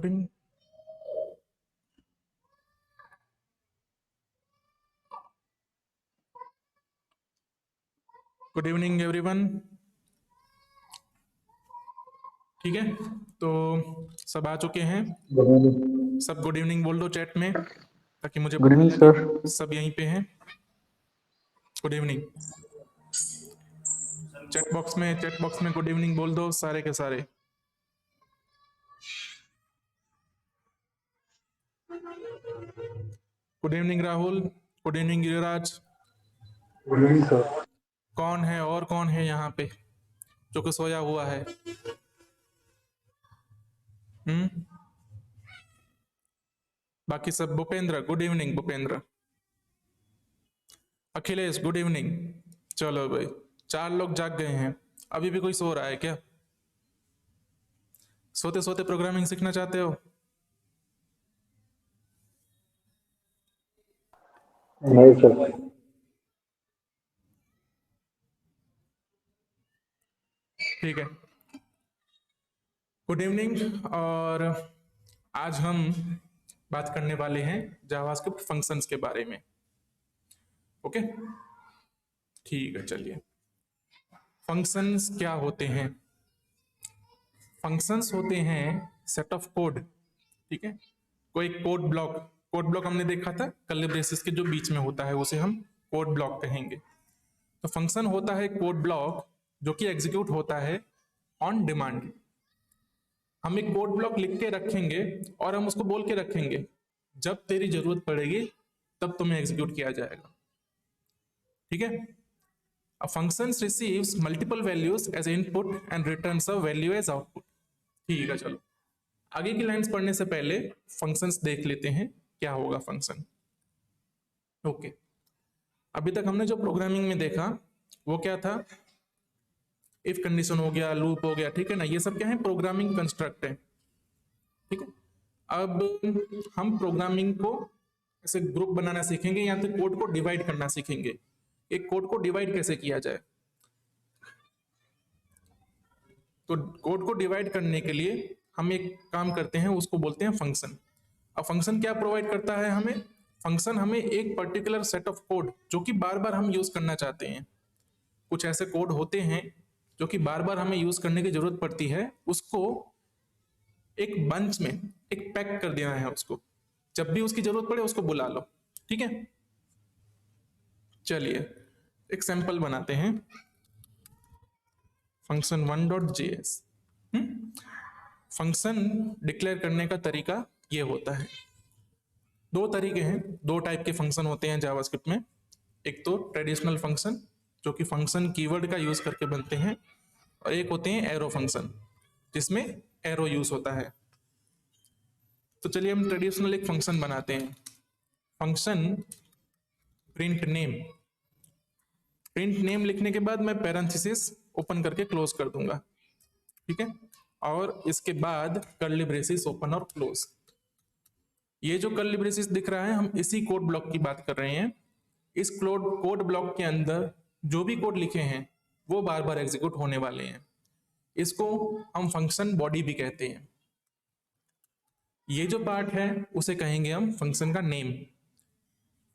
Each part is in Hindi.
recording. Good evening everyone. ठीक है, तो सब आ चुके हैं। सब गुड इवनिंग बोल दो चैट में ताकि मुझे गुड इवनिंग सर। सब यहीं पे हैं। Good evening. चैट बॉक्स में गुड इवनिंग बोल दो सारे के सारे। Good evening Rahul, good evening Giriraj. Good evening sir. कौन है और कौन है यहाँ पे जो कि सोया हुआ है? बाकी सब। Bhupendra good evening. Bhupendra. Akhilesh good evening. चलो भाई, 4 लोग जाग गए हैं। अभी भी कोई सो रहा है क्या? सोते सोते प्रोग्रामिंग सीखना चाहते हो? नहीं सर। ठीक है, गुड इवनिंग। और आज हम बात करने वाले हैं जावास्क्रिप्ट फंक्शंस के बारे में। ओके, ठीक है, चलिए। फंक्शंस क्या होते हैं? फंक्शंस होते हैं सेट ऑफ कोड। ठीक है, कोई कोड ब्लॉक हमने देखा था कर्ली ब्रेसेस के जो बीच में होता है उसे हम कोड ब्लॉक कहेंगे। तो फंक्शन होता है कोड ब्लॉक जो कि एग्जीक्यूट होता है ऑन डिमांड। हम एक कोड ब्लॉक लिख के रखेंगे और हम उसको बोल के रखेंगे जब तेरी जरूरत पड़ेगी तब तुम्हें एग्जीक्यूट किया जाएगा। ठीक है, a function receives multiple values as input and returns a value as output। ठीक है, चलो आगे की लाइंस पढ़ने से पहले फंक्शंस देख लेते हैं क्या होगा फंक्शन। ओके, अभी तक हमने जो प्रोग्रामिंग में देखा वो क्या था? इफ कंडीशन हो गया, लूप हो गया, ठीक है ना, ये सब क्या है? प्रोग्रामिंग कंस्ट्रक्ट है। ठीक है, अब हम प्रोग्रामिंग को ऐसे ग्रुप बनाना सीखेंगे या तो कोड को डिवाइड करना सीखेंगे। एक कोड को डिवाइड कैसे किया जाए? तो कोड को डिवाइड करने के लिए हम एक काम करते हैं, उसको बोलते हैं फंक्शन। अब फंक्शन क्या प्रोवाइड करता है हमें? फंक्शन हमें एक पर्टिकुलर सेट ऑफ कोड जो कि बार बार हम यूज करना चाहते हैं। कुछ ऐसे कोड होते हैं जो कि बार बार हमें यूज करने की जरूरत पड़ती है, उसको एक बंच में एक पैक कर देना है उसको। जब भी उसकी जरूरत पड़े उसको बुला लो। ठीक है, चलिए एक सैंपल बनाते हैं। Function 1.js। फंक्शन डिक्लेयर करने का तरीका ये होता है। 2 तरीके हैं, 2 टाइप के फंक्शन होते हैं जावास्क्रिप्ट में। एक तो ट्रेडिशनल फंक्शन जो कि फंक्शन कीवर्ड का यूज करके बनते हैं, और एक होते हैं एरो फंक्शन जिसमें एरो यूज होता है। तो चलिए हम ट्रेडिशनल एक फंक्शन बनाते हैं। Function print name. Print name लिखने के बाद मैं पैरेंथेसिस ओपन करके क्लोज कर दूंगा। ठीक है, और इसके बाद कर्ली ब्रेसेस ओपन और क्लोज। ये जो कर्ली ब्रेसेस दिख रहा है हम इसी कोड ब्लॉक की बात कर रहे हैं। इस कोड ब्लॉक के अंदर जो भी कोड लिखे हैं वो बार बार एग्जीक्यूट होने वाले हैं। इसको हम फंक्शन बॉडी भी कहते हैं। ये जो पार्ट है उसे कहेंगे हम फंक्शन का नेम।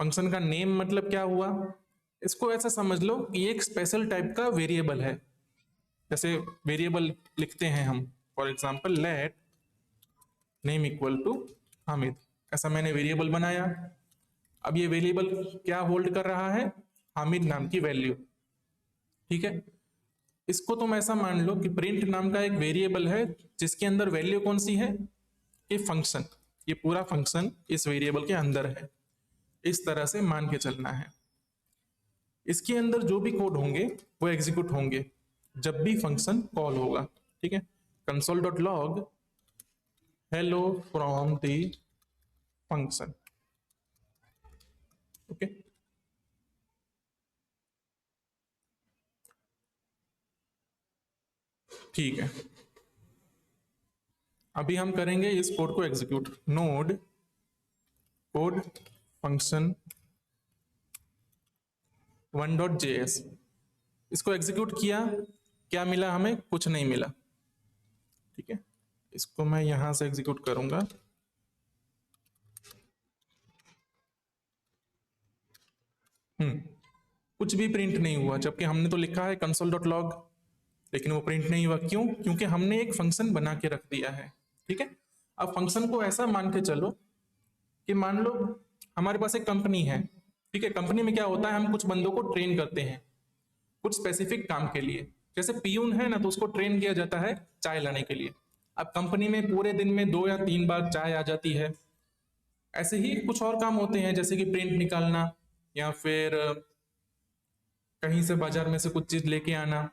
फंक्शन का नेम मतलब क्या हुआ? इसको ऐसा समझ लो कि एक स्पेशल टाइप का वेरिएबल है। जैसे वेरिएबल लिखते हैं हम, for example let name equal to Hamid. ऐसा मैंने वेरिएबल बनाया। अब ये वेरिएबल क्या होल्ड कर रहा है? हामिद नाम की वैल्यू। ठीक है, इसको तुम ऐसा मान लो कि प्रिंट नाम का एक वेरिएबल है जिसके अंदर वैल्यू कौन सी है? ये फंक्शन। ये पूरा फंक्शन इस वेरिएबल के अंदर है। इस तरह से मान के चलना है। इसके अंदर जो भी कोड होंगे वो एग्जीक्यूट होंगे जब भी फंक्शन कॉल होगा। ठीक है, console.log hello from the function। Okay, ठीक है, अभी हम करेंगे इस कोड को execute. Node code function 1.js, इसको एग्जीक्यूट किया। क्या मिला हमें? कुछ नहीं मिला। ठीक है, इसको मैं यहां से एग्जीक्यूट करूंगा। कुछ भी प्रिंट नहीं हुआ, जबकि हमने तो लिखा है console.log, लेकिन वो प्रिंट नहीं हुआ। क्यों? क्योंकि हमने एक फंक्शन बना के रख दिया है। ठीक है, अब फंक्शन को ऐसा मान के चलो कि मान लो हमारे पास एक कंपनी है। ठीक है, कंपनी में क्या होता है, हम कुछ बंदों को ट्रेन करते हैं कुछ स्पेसिफिक काम के लिए। जैसे पियून है ना, तो उसको ट्रेन किया जाता है चाय लाने के लिए। अब कंपनी में पूरे दिन में 2 या 3 बार चाय आ जाती है। ऐसे ही कुछ और काम होते हैं, जैसे कि प्रिंट निकालना या फिर कहीं से बाजार में से कुछ चीज लेके आना।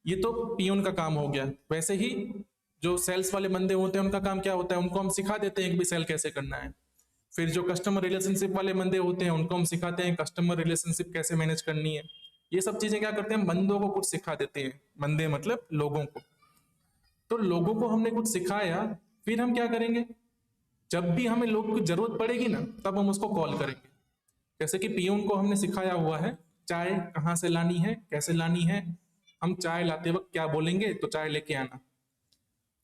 ये तो पियून का काम हो गया। वैसे ही जो सेल्स वाले बंदे होते हैं उनका काम क्या होता है, उनको हम सिखा देते हैं कि भी सेल कैसे करना है। फिर जो कस्टमर रिलेशनशिप वाले बंदे होते हैं उनको हम सिखाते हैं कस्टमर रिलेशनशिप कैसे मैनेज करनी है। ये सब चीजें क्या करते हैं, बंदों को कुछ सिखा देते हैं। बंदे मतलब लोगों को। तो लोगों को हमने कुछ सिखाया, फिर हम क्या करेंगे, जब भी हमें लोग की जरूरत पड़ेगी ना, तब हम उसको कॉल करेंगे। जैसे कि पियून को हमने सिखाया हुआ है चाय कहाँ से लानी है, कैसे लानी है। हम चाय लाते वक्त क्या बोलेंगे, तो चाय लेके आना।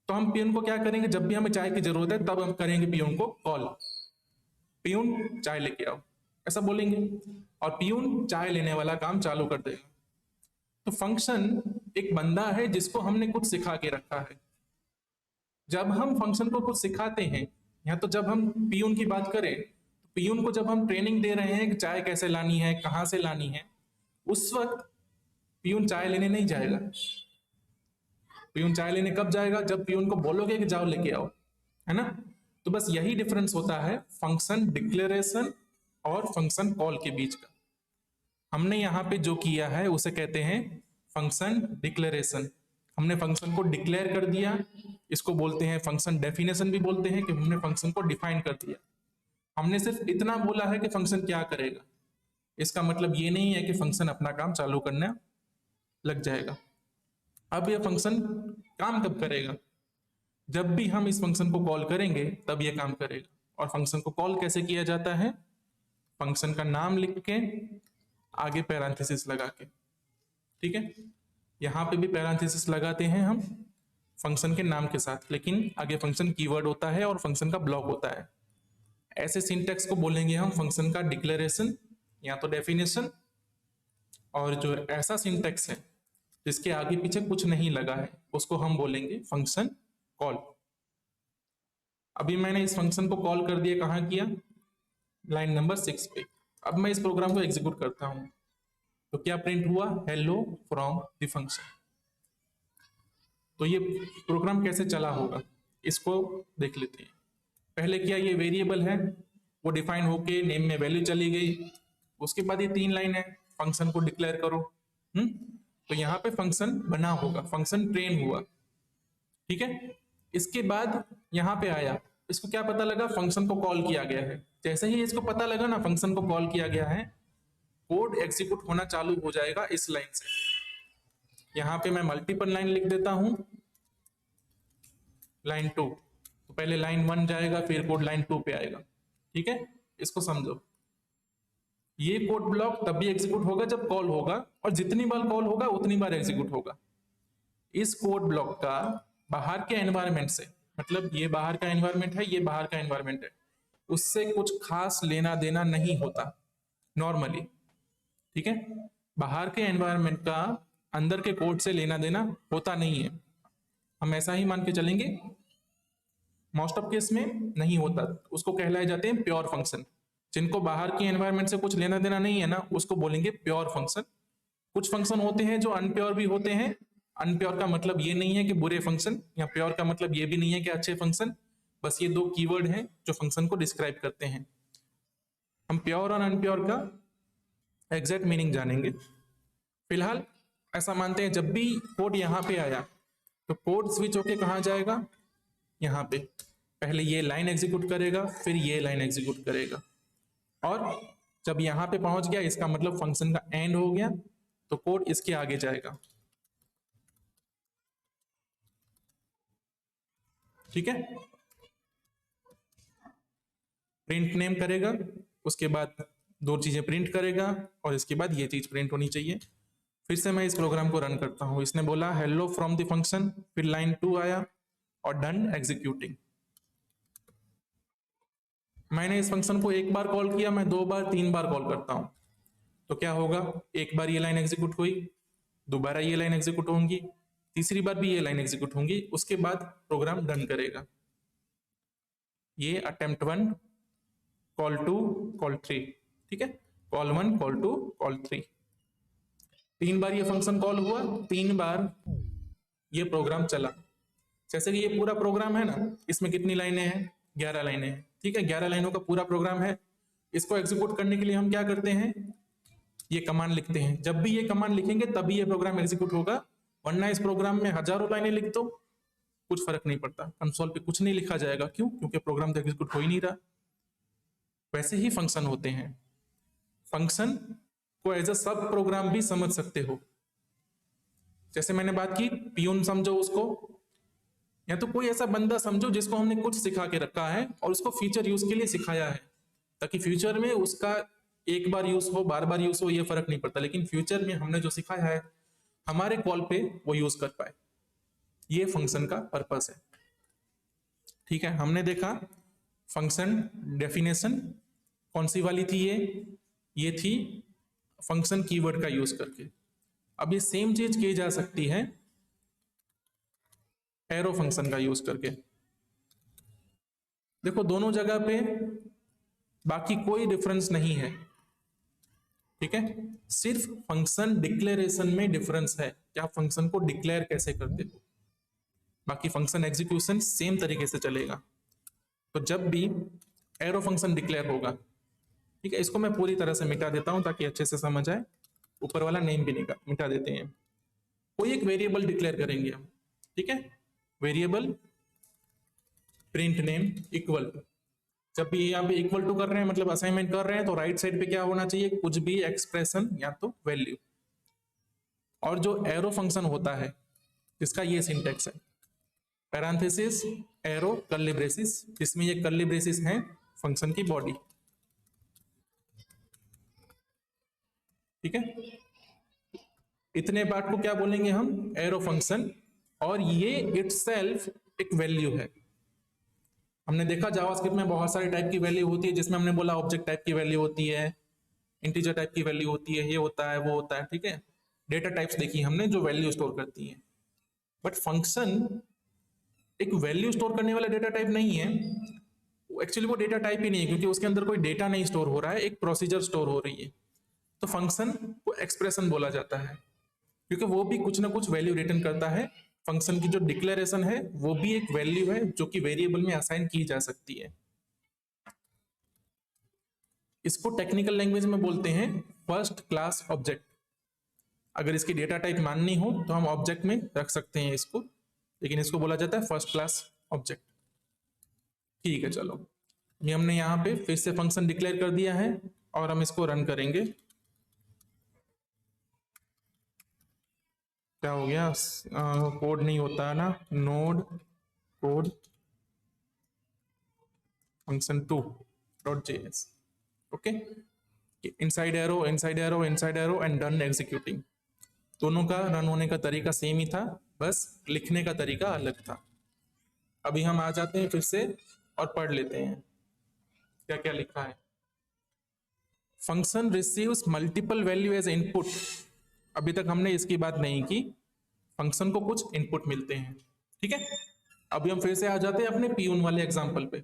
तो हम पियून को क्या करेंगे, जब भी हमें चाय की जरूरत है तब हम करेंगे पियून को कॉल, पियून चाय लेके आओ, ऐसा बोलेंगे, और पियून चाय लेने वाला काम चालू कर देगा। तो फंक्शन एक बंदा है जिसको हमने कुछ सिखा के रखा है। जब हम फंक्शन को कुछ सिखाते हैं, या तो जब हम पियून की बात करें, तो पियून को जब हम ट्रेनिंग दे रहे हैं कि चाय कैसे लानी है, कहाँ से लानी है, उस वक्त पियून चाय लेने नहीं जाएगा। पियून चाय लेने कब जाएगा, जब पियून को बोलोगे कि जाओ लेके आओ, है ना। तो बस यही डिफरेंस होता है फंक्शन डिक्लेरेशन और फंक्शन कॉल के बीच का। हमने यहाँ पे जो किया है उसे कहते हैं फंक्शन डिक्लेरेशन। हमने फंक्शन को डिक्लेयर कर दिया। इसको बोलते हैं फंक्शन डेफिनेशन भी बोलते हैं, कि हमने फंक्शन को डिफाइन कर दिया। हमने सिर्फ इतना बोला है कि फंक्शन क्या करेगा। इसका मतलब ये नहीं है कि फंक्शन अपना काम चालू करने लग जाएगा। अब यह फंक्शन काम कब करेगा, जब भी हम इस फंक्शन को कॉल करेंगे तब यह काम करेगा। और फंक्शन को कॉल कैसे किया जाता है, फंक्शन का नाम लिख के आगे पैरेंथेसिस लगा के। ठीक है, यहां पे भी पैरेंथेसिस लगाते हैं हम फंक्शन के नाम के साथ, लेकिन आगे फंक्शन कीवर्ड होता है और फंक्शन का ब्लॉक होता है। ऐसे सिंटेक्स को बोलेंगे हम फंक्शन का डिक्लेरेशन या तो डेफिनेशन। और जो ऐसा सिंटेक्स है जिसके आगे पीछे कुछ नहीं लगा है, उसको हम बोलेंगे फंक्शन कॉल। अभी मैंने इस फंक्शन को कॉल कर दिया, कहाँ किया, लाइन नंबर 6 पे। अब मैं इस प्रोग्राम को एग्जीक्यूट करता हूं, तो क्या प्रिंट हुआ, हेलो फ्रॉम द फंक्शन। तो ये प्रोग्राम कैसे चला होगा इसको देख लेते हैं। पहले क्या, ये वेरिएबल है, वो डिफाइन होके नेम में वैल्यू चली गई। उसके बाद ये 3 लाइन है, फंक्शन को डिक्लेयर करो। तो यहाँ पे फंक्शन बना होगा, फंक्शन ट्रेन हुआ। ठीक है, इसके बाद यहाँ पे आया, इसको क्या पता लगा, फंक्शन को कॉल किया गया है। जैसे ही इसको पता लगा ना फंक्शन को कॉल किया गया है, कोड एग्जीक्यूट होना चालू हो जाएगा इस लाइन से। यहाँ पे मैं मल्टीपल लाइन लिख देता हूं, लाइन 2। तो पहले लाइन 1 जाएगा, फिर कोड लाइन 2 पे आएगा। ठीक है, इसको समझो। ये कोड ब्लॉक तब भी एग्जीक्यूट होगा जब कॉल होगा, और जितनी बार कॉल होगा उतनी बार एग्जीक्यूट होगा। इस कोड ब्लॉक का बाहर के एनवायरनमेंट से, मतलब ये बाहर का एनवायरनमेंट है, ये बाहर का एनवायरनमेंट है, उससे कुछ खास लेना देना नहीं होता नॉर्मली। ठीक है, बाहर के एनवायरनमेंट का अंदर के कोड से लेना देना होता नहीं है। हम ऐसा ही मान के चलेंगे, मोस्ट ऑफ केस में नहीं होता। उसको कहलाए जाते हैं प्योर फंक्शन। जिनको बाहर की एनवायरनमेंट से कुछ लेना देना नहीं है ना, उसको बोलेंगे प्योर फंक्शन। कुछ फंक्शन होते हैं जो अनप्योर भी होते हैं। अनप्योर का मतलब ये नहीं है कि बुरे फंक्शन, या प्योर का मतलब ये भी नहीं है कि अच्छे फंक्शन। बस ये 2 कीवर्ड हैं जो फंक्शन को डिस्क्राइब करते हैं। हम प्योर और अनप्योर का एग्जैक्ट मीनिंग जानेंगे। फिलहाल ऐसा मानते हैं जब भी कोड यहाँ पे आया तो कोड स्विच होके कहाँ जाएगा, यहाँ पे। पहले ये लाइन एग्जीक्यूट करेगा, फिर ये लाइन एग्जीक्यूट करेगा, और जब यहाँ पे पहुंच गया इसका मतलब फंक्शन का एंड हो गया, तो कोड इसके आगे जाएगा। ठीक है, प्रिंट नेम करेगा, उसके बाद 2 चीजें प्रिंट करेगा, और इसके बाद ये चीज प्रिंट होनी चाहिए। फिर से मैं इस प्रोग्राम को रन करता हूं। इसने बोला हेलो फ्रॉम द फंक्शन, फिर लाइन 2 आया, और डन एग्जीक्यूटिंग। मैंने इस फंक्शन को एक बार कॉल किया, मैं 2 बार 3 बार कॉल करता हूं तो क्या होगा, एक बार ये लाइन एग्जीक्यूट हुई, दोबारा ये लाइन एग्जीक्यूट होंगी, तीसरी बार भी ये लाइन एग्जीक्यूट होंगी, उसके बाद प्रोग्राम रन करेगा। ये अटेम्प्ट 1, कॉल 2, कॉल 3, ठीक है, कॉल 1, कॉल 2, कॉल 3, 3 बार ये फंक्शन कॉल हुआ, 3 बार ये प्रोग्राम चला। जैसे कि ये पूरा प्रोग्राम है ना, इसमें कितनी लाइनें हैं, 11 लाइनें हैं, ठीक है, 11 लाइनों का पूरा प्रोग्राम है। इसको एग्जीक्यूट करने के लिए हम क्या करते हैं, ये कमांड लिखते हैं। जब भी ये कमांड लिखेंगे तभी ये प्रोग्राम एग्जीक्यूट होगा, वरना इस प्रोग्राम में हजारों लाइनें लिख दो कुछ फर्क नहीं पड़ता, कंसोल पे कुछ नहीं लिखा जाएगा। क्यों? क्योंकि प्रोग्राम तो एग्जीक्यूट हो ही नहीं रहा। वैसे ही फंक्शन होते हैं, फंक्शन को एज अ सब प्रोग्राम भी समझ सकते हो। जैसे मैंने बात की, पियून समझो उसको, या तो कोई ऐसा बंदा समझो जिसको हमने कुछ सिखा के रखा है और उसको फ्यूचर यूज के लिए सिखाया है, ताकि फ्यूचर में उसका एक बार यूज हो, बार बार यूज हो, ये फर्क नहीं पड़ता, लेकिन फ्यूचर में हमने जो सिखाया है हमारे कॉल पे वो यूज कर पाए। ये फंक्शन का पर्पस है। ठीक है, हमने देखा फंक्शन डेफिनेशन कौन सी वाली थी, ये थी फंक्शन कीवर्ड का यूज करके। अब ये सेम चीज की जा सकती है एरो फंक्शन का यूज करके। देखो दोनों जगह पे बाकी कोई डिफरेंस नहीं है, ठीक है, सिर्फ फंक्शन डिक्लेरेशन में डिफरेंस है कि आप फंक्शन को डिक्लेयर कैसे करते हो। बाकी फंक्शन एग्जीक्यूशन सेम तरीके से चलेगा। तो जब भी एरो फंक्शन डिक्लेयर होगा, ठीक है, इसको मैं पूरी तरह से मिटा देता हूं ताकि अच्छे से समझ आए। ऊपर वाला नेम भी मिटा देते हैं। कोई एक वेरिएबल डिक्लेयर करेंगे हम, ठीक है, variable print name equal to. जब भी यहाँ पे इक्वल टू कर रहे हैं मतलब असाइनमेंट कर रहे हैं, तो राइट साइड पे क्या होना चाहिए, कुछ भी एक्सप्रेशन या तो वैल्यू। और जो एरो फंक्शन होता है जिसका ये सिंटेक्स है, पैरेंथेसिस एरो कर्ली ब्रेसिस, जिसमें ये कर्ली ब्रेसिस है फंक्शन की बॉडी, ठीक है। इतने पार्ट को क्या बोलेंगे हम, एरो फंक्शन। और ये इटसेल्फ एक वैल्यू है। हमने देखा जावास्क्रिप्ट में बहुत सारे टाइप की वैल्यू होती है, जिसमें हमने बोला ऑब्जेक्ट टाइप की वैल्यू होती है, इंटीजर टाइप की वैल्यू होती है, ये होता है वो होता है, ठीक है। डेटा टाइप्स देखी हमने जो वैल्यू स्टोर करती है। बट फंक्शन एक वैल्यू स्टोर करने वाला डेटा टाइप नहीं है। एक्चुअली वो डेटा टाइप ही नहीं है, क्योंकि उसके अंदर कोई डेटा नहीं स्टोर हो रहा है, एक प्रोसीजर स्टोर हो रही है। तो फंक्शन को एक्सप्रेशन बोला जाता है, क्योंकि वो भी कुछ ना कुछ वैल्यू रिटर्न करता है। फंक्शन की जो डिक्लेरेशन है वो भी एक वैल्यू है जो कि वेरिएबल में असाइन की जा सकती है। इसको टेक्निकल लैंग्वेज में बोलते हैं फर्स्ट क्लास ऑब्जेक्ट। अगर इसकी डेटा टाइप माननी हो तो हम ऑब्जेक्ट में रख सकते हैं इसको, लेकिन इसको बोला जाता है फर्स्ट क्लास ऑब्जेक्ट। ठीक है, चलो ये हमने यहाँ पे फिर से फंक्शन डिक्लेयर कर दिया है और हम इसको रन करेंगे। क्या हो गया, कोड नहीं होता है ना, node code function 2.js, okay. Inside arrow inside arrow inside arrow and done executing. दोनों का रन होने का तरीका सेम ही था, बस लिखने का तरीका अलग था। अभी हम आ जाते हैं फिर से और पढ़ लेते हैं क्या क्या लिखा है। Function receives multiple value as input. अभी तक हमने इसकी बात नहीं की, फंक्शन को कुछ इनपुट मिलते हैं, ठीक है। अभी हम फिर से आ जाते हैं अपने पियून वाले एग्जांपल पे।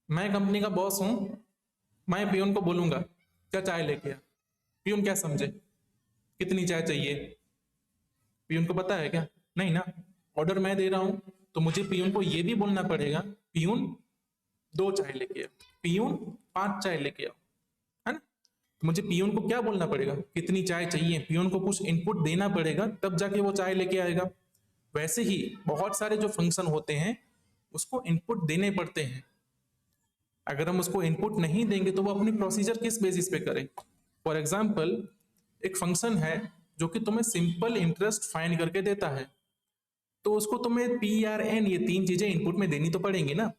मैं कंपनी का बॉस हूं, मैं पियून को बोलूंगा क्या चाय लेके आ। पियून क्या समझे, कितनी चाय चाहिए, पियून को पता है क्या, नहीं ना। ऑर्डर मैं दे रहा हूं तो मुझे पियून को ये भी बोलना पड़ेगा, पियून 2 चाय लेके आओ, पियून 5 चाय लेके आओ, है ना। तो मुझे पियून को क्या बोलना पड़ेगा, कितनी चाय चाहिए, पियून को कुछ इनपुट देना पड़ेगा, तब जाके वो चाय लेके आएगा। वैसे ही बहुत सारे जो फंक्शन होते हैं उसको इनपुट देने पड़ते हैं। अगर हम उसको इनपुट नहीं देंगे तो वो अपनी प्रोसीजर किस बेसिस पे करे। फॉर एग्जाम्पल, एक फंक्शन है जो कि तुम्हें सिंपल इंटरेस्ट फाइंड करके देता है, तो उसको तुम्हें पी आर एन ये 3 चीजें इनपुट में देनी तो पड़ेंगी ना।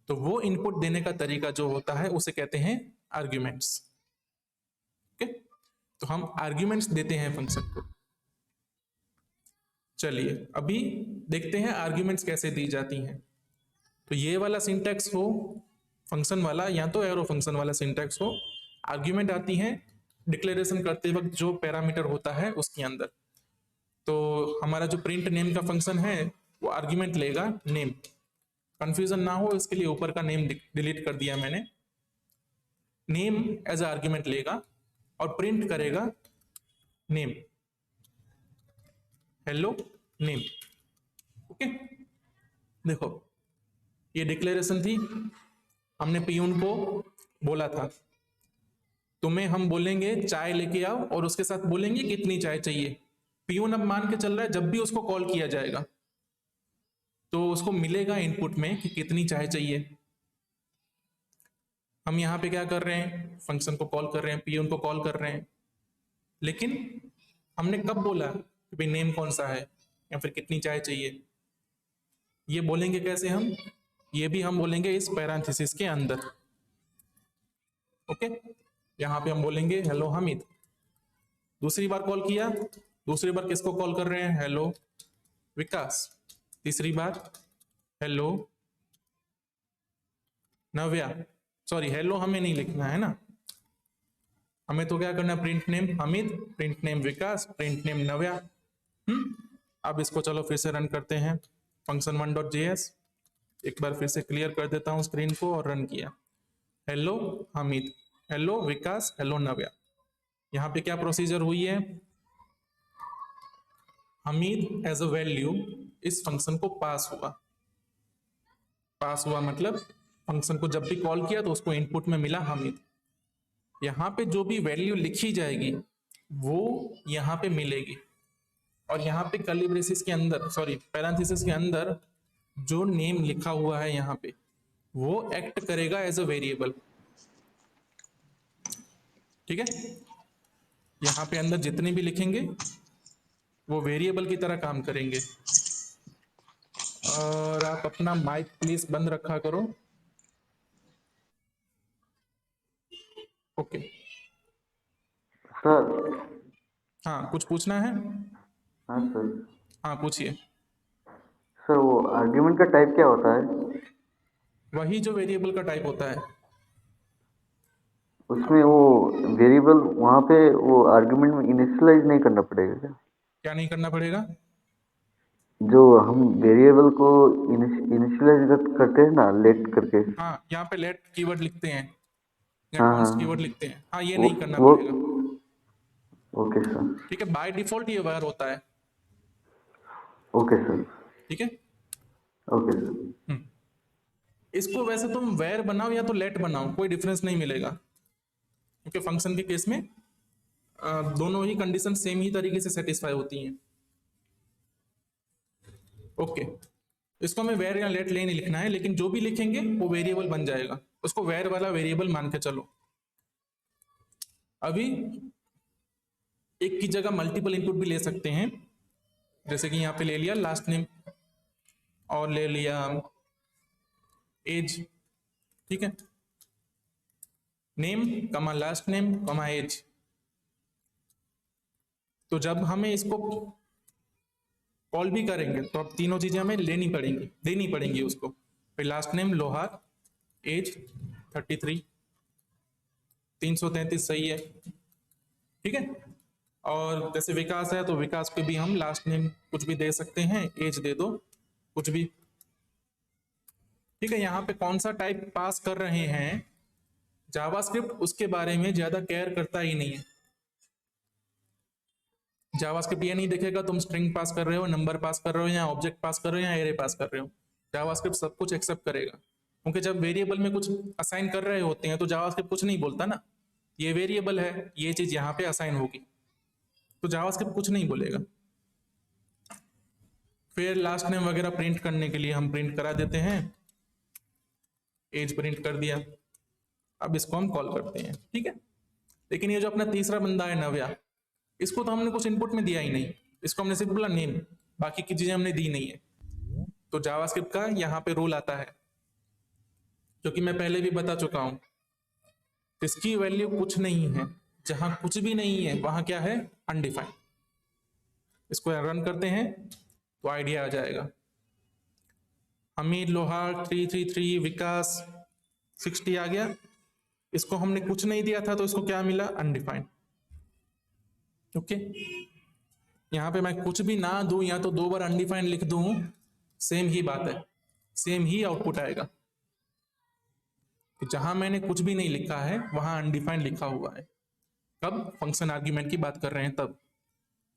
तो वो इनपुट देने का तरीका जो होता है उसे कहते हैं आर्ग्यूमेंट्स, ओके। तो हम आर्ग्यूमेंट्स देते हैं फंक्शन को। चलिए अभी देखते हैं आर्ग्यूमेंट्स कैसे दी जाती हैं। तो ये वाला सिंटैक्स हो फंक्शन वाला या तो एरो फंक्शन वाला सिंटैक्स हो, आर्ग्यूमेंट आती हैं डिक्लेरेशन करते वक्त जो पैरामीटर होता है उसके अंदर। तो हमारा जो प्रिंट नेम का फंक्शन है वो आर्ग्यूमेंट लेगा नेम। कंफ्यूजन ना हो इसके लिए ऊपर का नेम डिलीट कर दिया मैंने। नेम एज आर्ग्यूमेंट लेगा और प्रिंट करेगा नेम, हेलो नेम। ओके, देखो ये डिक्लेरेशन थी, हमने पियून को बोला था तुम्हें हम बोलेंगे चाय लेके आओ और उसके साथ बोलेंगे कितनी चाय चाहिए। पियून अब मान के चल रहा है जब भी उसको कॉल किया जाएगा तो उसको मिलेगा इनपुट में कि कितनी चाय चाहिए। हम यहाँ पे क्या कर रहे हैं, फंक्शन को कॉल कर रहे हैं, पियून को कॉल कर रहे हैं, लेकिन हमने कब बोला कि भाई नेम कौन सा है या फिर कितनी चाय चाहिए। ये बोलेंगे कैसे हम, ये भी हम बोलेंगे इस पैरेंथेसिस के अंदर। ओके, यहाँ पे हम बोलेंगे हेलो हामिद। दूसरी बार कॉल किया, दूसरी बार किसको कॉल कर रहे हैं, हेलो विकास। तीसरी बार हेलो नव्या। सॉरी हेलो हमें नहीं लिखना है ना, हमें तो क्या करना है, print name Hamid, print name Vikas, print name Navya. अब इसको चलो फिर से रन करते हैं फंक्शन 1.js। एक बार फिर से क्लियर कर देता हूँ स्क्रीन को और रन किया। हेलो हामिद, हेलो विकास, हेलो नव्या। यहाँ पे क्या प्रोसीजर हुई है, हमीद एज अ वैल्यू इस फंक्शन को पास हुआ। पास हुआ मतलब फंक्शन को जब भी कॉल किया तो उसको इनपुट में मिला हमीद। यहाँ पे जो भी वैल्यू लिखी जाएगी वो यहाँ पे मिलेगी और यहाँ पे कर्ली ब्रेसिस के अंदर, सॉरी पैरेंथेसिस के अंदर जो नेम लिखा हुआ है यहाँ पे वो एक्ट करेगा एज अ वेरिएबल। ठीक है, यहाँ पे अंदर जितने भी लिखेंगे वो वेरिएबल की तरह काम करेंगे। और आप अपना माइक प्लीज बंद रखा करो। Okay, sir. हाँ कुछ पूछना है, हाँ सर। हाँ पूछिए। सर वो आर्ग्यूमेंट का टाइप क्या होता है? वही जो वेरिएबल का टाइप होता है। उसमें वो वेरिएबल वहाँ पे वो आर्ग्यूमेंट में इनिशियलाइज नहीं करना पड़ेगा क्या? क्या नहीं करना पड़ेगा, जो हम वेरिएबल को इनिशियलाइज करते हैं ना, लेट करके। हाँ यहाँ पे लेट कीवर्ड लिखते हैं या हाँ कॉन्स्ट कीवर्ड हाँ। लिखते हैं, हाँ ये वो नहीं करना वो पड़ेगा। Okay sir. ठीक है, बाय डिफॉल्ट ये वायर होता है। Okay sir. ठीक है, ओके सर। इसको वैसे तुम वेर बनाओ या तो लेट बनाओ कोई डिफरेंस नहीं मिलेगा, क्योंकि फंक्शन के केस में दोनों ही कंडीशन सेम ही तरीके से सेटिस्फाई होती हैं। ओके, इसको हमें वेर या लेट ले नहीं लिखना है, लेकिन जो भी लिखेंगे वो वेरिएबल बन जाएगा, उसको वेर वाला वेरिएबल मान के चलो। अभी एक की जगह मल्टीपल इनपुट भी ले सकते हैं, जैसे कि यहाँ पे ले लिया लास्ट नेम और ले लिया एज। ठीक है, नेम कमा लास्ट नेम कमा एज। तो जब हमें इसको कॉल भी करेंगे तो अब तीनों चीजें हमें देनी पड़ेंगी उसको। फिर लास्ट नेम लोहार, एज 33, 333 सही है। ठीक है, और जैसे विकास है तो विकास पे भी हम लास्ट नेम कुछ भी दे सकते हैं, एज दे दो कुछ भी। ठीक है, यहाँ पे कौन सा टाइप पास कर रहे हैं जावास्क्रिप्ट उसके बारे में ज्यादा केयर करता ही नहीं है। जावास्क्रिप्ट ये नहीं देखेगा तुम स्ट्रिंग पास कर रहे हो, नंबर पास कर रहे हो, या ऑब्जेक्ट पास कर रहे हो, या एरे पास कर रहे हो। जावास्क्रिप्ट सब कुछ एक्सेप्ट करेगा, क्योंकि जब वेरिएबल में कुछ असाइन कर रहे होते हैं तो जावास्क्रिप्ट कुछ नहीं बोलता ना, ये वेरिएबल है ये चीज यहाँ पे असाइन होगी, तो जावास्क्रिप्ट कुछ नहीं बोलेगा। फिर लास्ट नेम वगैरह प्रिंट करने के लिए हम प्रिंट करा देते हैं, एज प्रिंट कर दिया। अब इसको हम कॉल करते हैं। ठीक है, लेकिन ये जो अपना तीसरा बंदा है नव्या, इसको तो हमने कुछ इनपुट में दिया ही नहीं, इसको हमने सिर्फ बोला नेम, बाकी की चीजें हमने दी नहीं है। तो जावास्क्रिप्ट का यहाँ पे रूल आता है, जो कि मैं पहले भी बता चुका हूं, इसकी वैल्यू कुछ नहीं है, जहां कुछ भी नहीं है वहां क्या है, अनडिफाइंड। इसको रन करते हैं, तो आइडिया आ जाएगा। हमीद लोहार 333, विकास 60 आ गया। इसको हमने कुछ नहीं दिया था तो इसको क्या मिला? अनडिफाइंड। ओके, यहां पे मैं कुछ भी ना दूं या तो 2 बार अनडिफाइंड लिख दूं, सेम ही बात है, सेम ही आउटपुट आएगा। तो जहां मैंने कुछ भी नहीं लिखा है वहां अनडिफाइंड लिखा हुआ है। कब? फंक्शन आर्ग्यूमेंट की बात कर रहे हैं तब।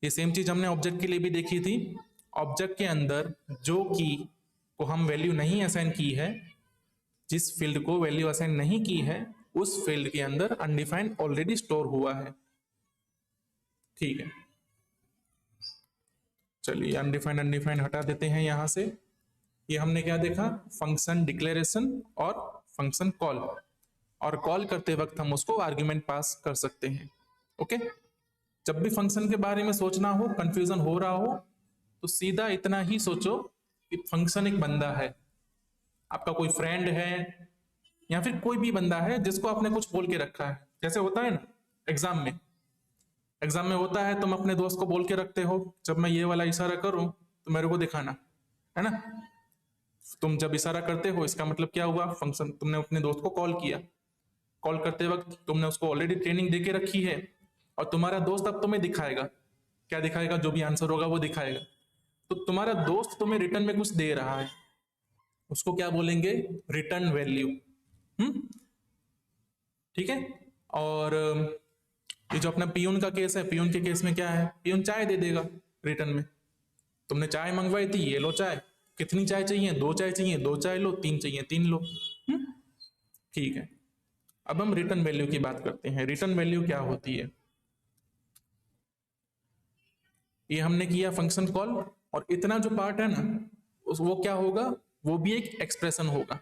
ये सेम चीज हमने ऑब्जेक्ट के लिए भी देखी थी। ऑब्जेक्ट के अंदर जो की को हम वैल्यू नहीं असाइन की है, जिस फील्ड को वैल्यू असाइन नहीं की है, उस फील्ड के अंदर अनडिफाइंड ऑलरेडी स्टोर हुआ है। ठीक है, चलिए अनडिफाइंड अनडिफाइंड हटा देते हैं यहां से। ये हमने क्या देखा? फंक्शन डिक्लेरेशन और फंक्शन कॉल, और कॉल करते वक्त हम उसको आर्ग्यूमेंट पास कर सकते हैं। ओके, जब भी फंक्शन के बारे में सोचना हो, कंफ्यूजन हो रहा हो, तो सीधा इतना ही सोचो कि फंक्शन एक बंदा है, आपका कोई फ्रेंड है या फिर कोई भी बंदा है जिसको आपने कुछ बोल के रखा है। जैसे होता है ना एग्जाम में होता है, तुम अपने दोस्त को बोल के रखते हो, जब मैं ये वाला इशारा करूं तो मेरे को दिखाना, है ना? तुम जब इशारा करते हो इसका मतलब क्या हुआ? फंक्शन, तुमने अपने दोस्त को कॉल किया। कॉल करते वक्त तुमने उसको ऑलरेडी ट्रेनिंग देके रखी है, और तुम्हारा दोस्त अब तुम्हें दिखाएगा। क्या दिखाएगा? जो भी आंसर होगा वो दिखाएगा। तो तुम्हारा दोस्त तुम्हें रिटर्न में कुछ दे रहा है, उसको क्या बोलेंगे? Return value. ठीक है। और ये जो अपना पियून का केस है, पियून के केस में क्या है? पियून चाय दे देगा रिटर्न में। तुमने चाय मंगवाई थी, ये लो चाय। कितनी चाय चाहिए? 2 चाय चाहिए, 2 चाय लो। 3 चाहिए, 3 लो। ठीक है, अब हम रिटर्न वैल्यू की बात करते हैं। रिटर्न वैल्यू क्या होती है? ये हमने किया फंक्शन कॉल, और इतना जो पार्ट है ना, वो क्या होगा? वो भी एक एक्सप्रेशन होगा।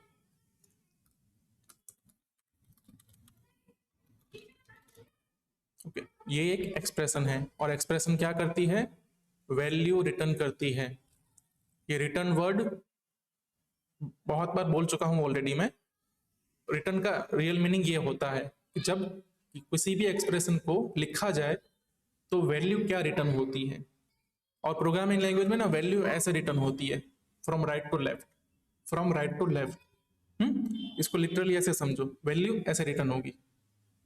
ओके, ये एक एक्सप्रेशन है, और एक्सप्रेशन क्या करती है? वैल्यू रिटर्न करती है। ये रिटर्न वर्ड बहुत बार बोल चुका हूं ऑलरेडी मैं। रिटर्न का रियल मीनिंग ये होता है कि जब किसी भी एक्सप्रेशन को लिखा जाए तो वैल्यू क्या रिटर्न होती है। और प्रोग्रामिंग लैंग्वेज में ना वैल्यू ऐसे रिटर्न होती है, from right to left, from right to left. इसको लिटरली ऐसे समझो, वैल्यू ऐसे रिटर्न होगी।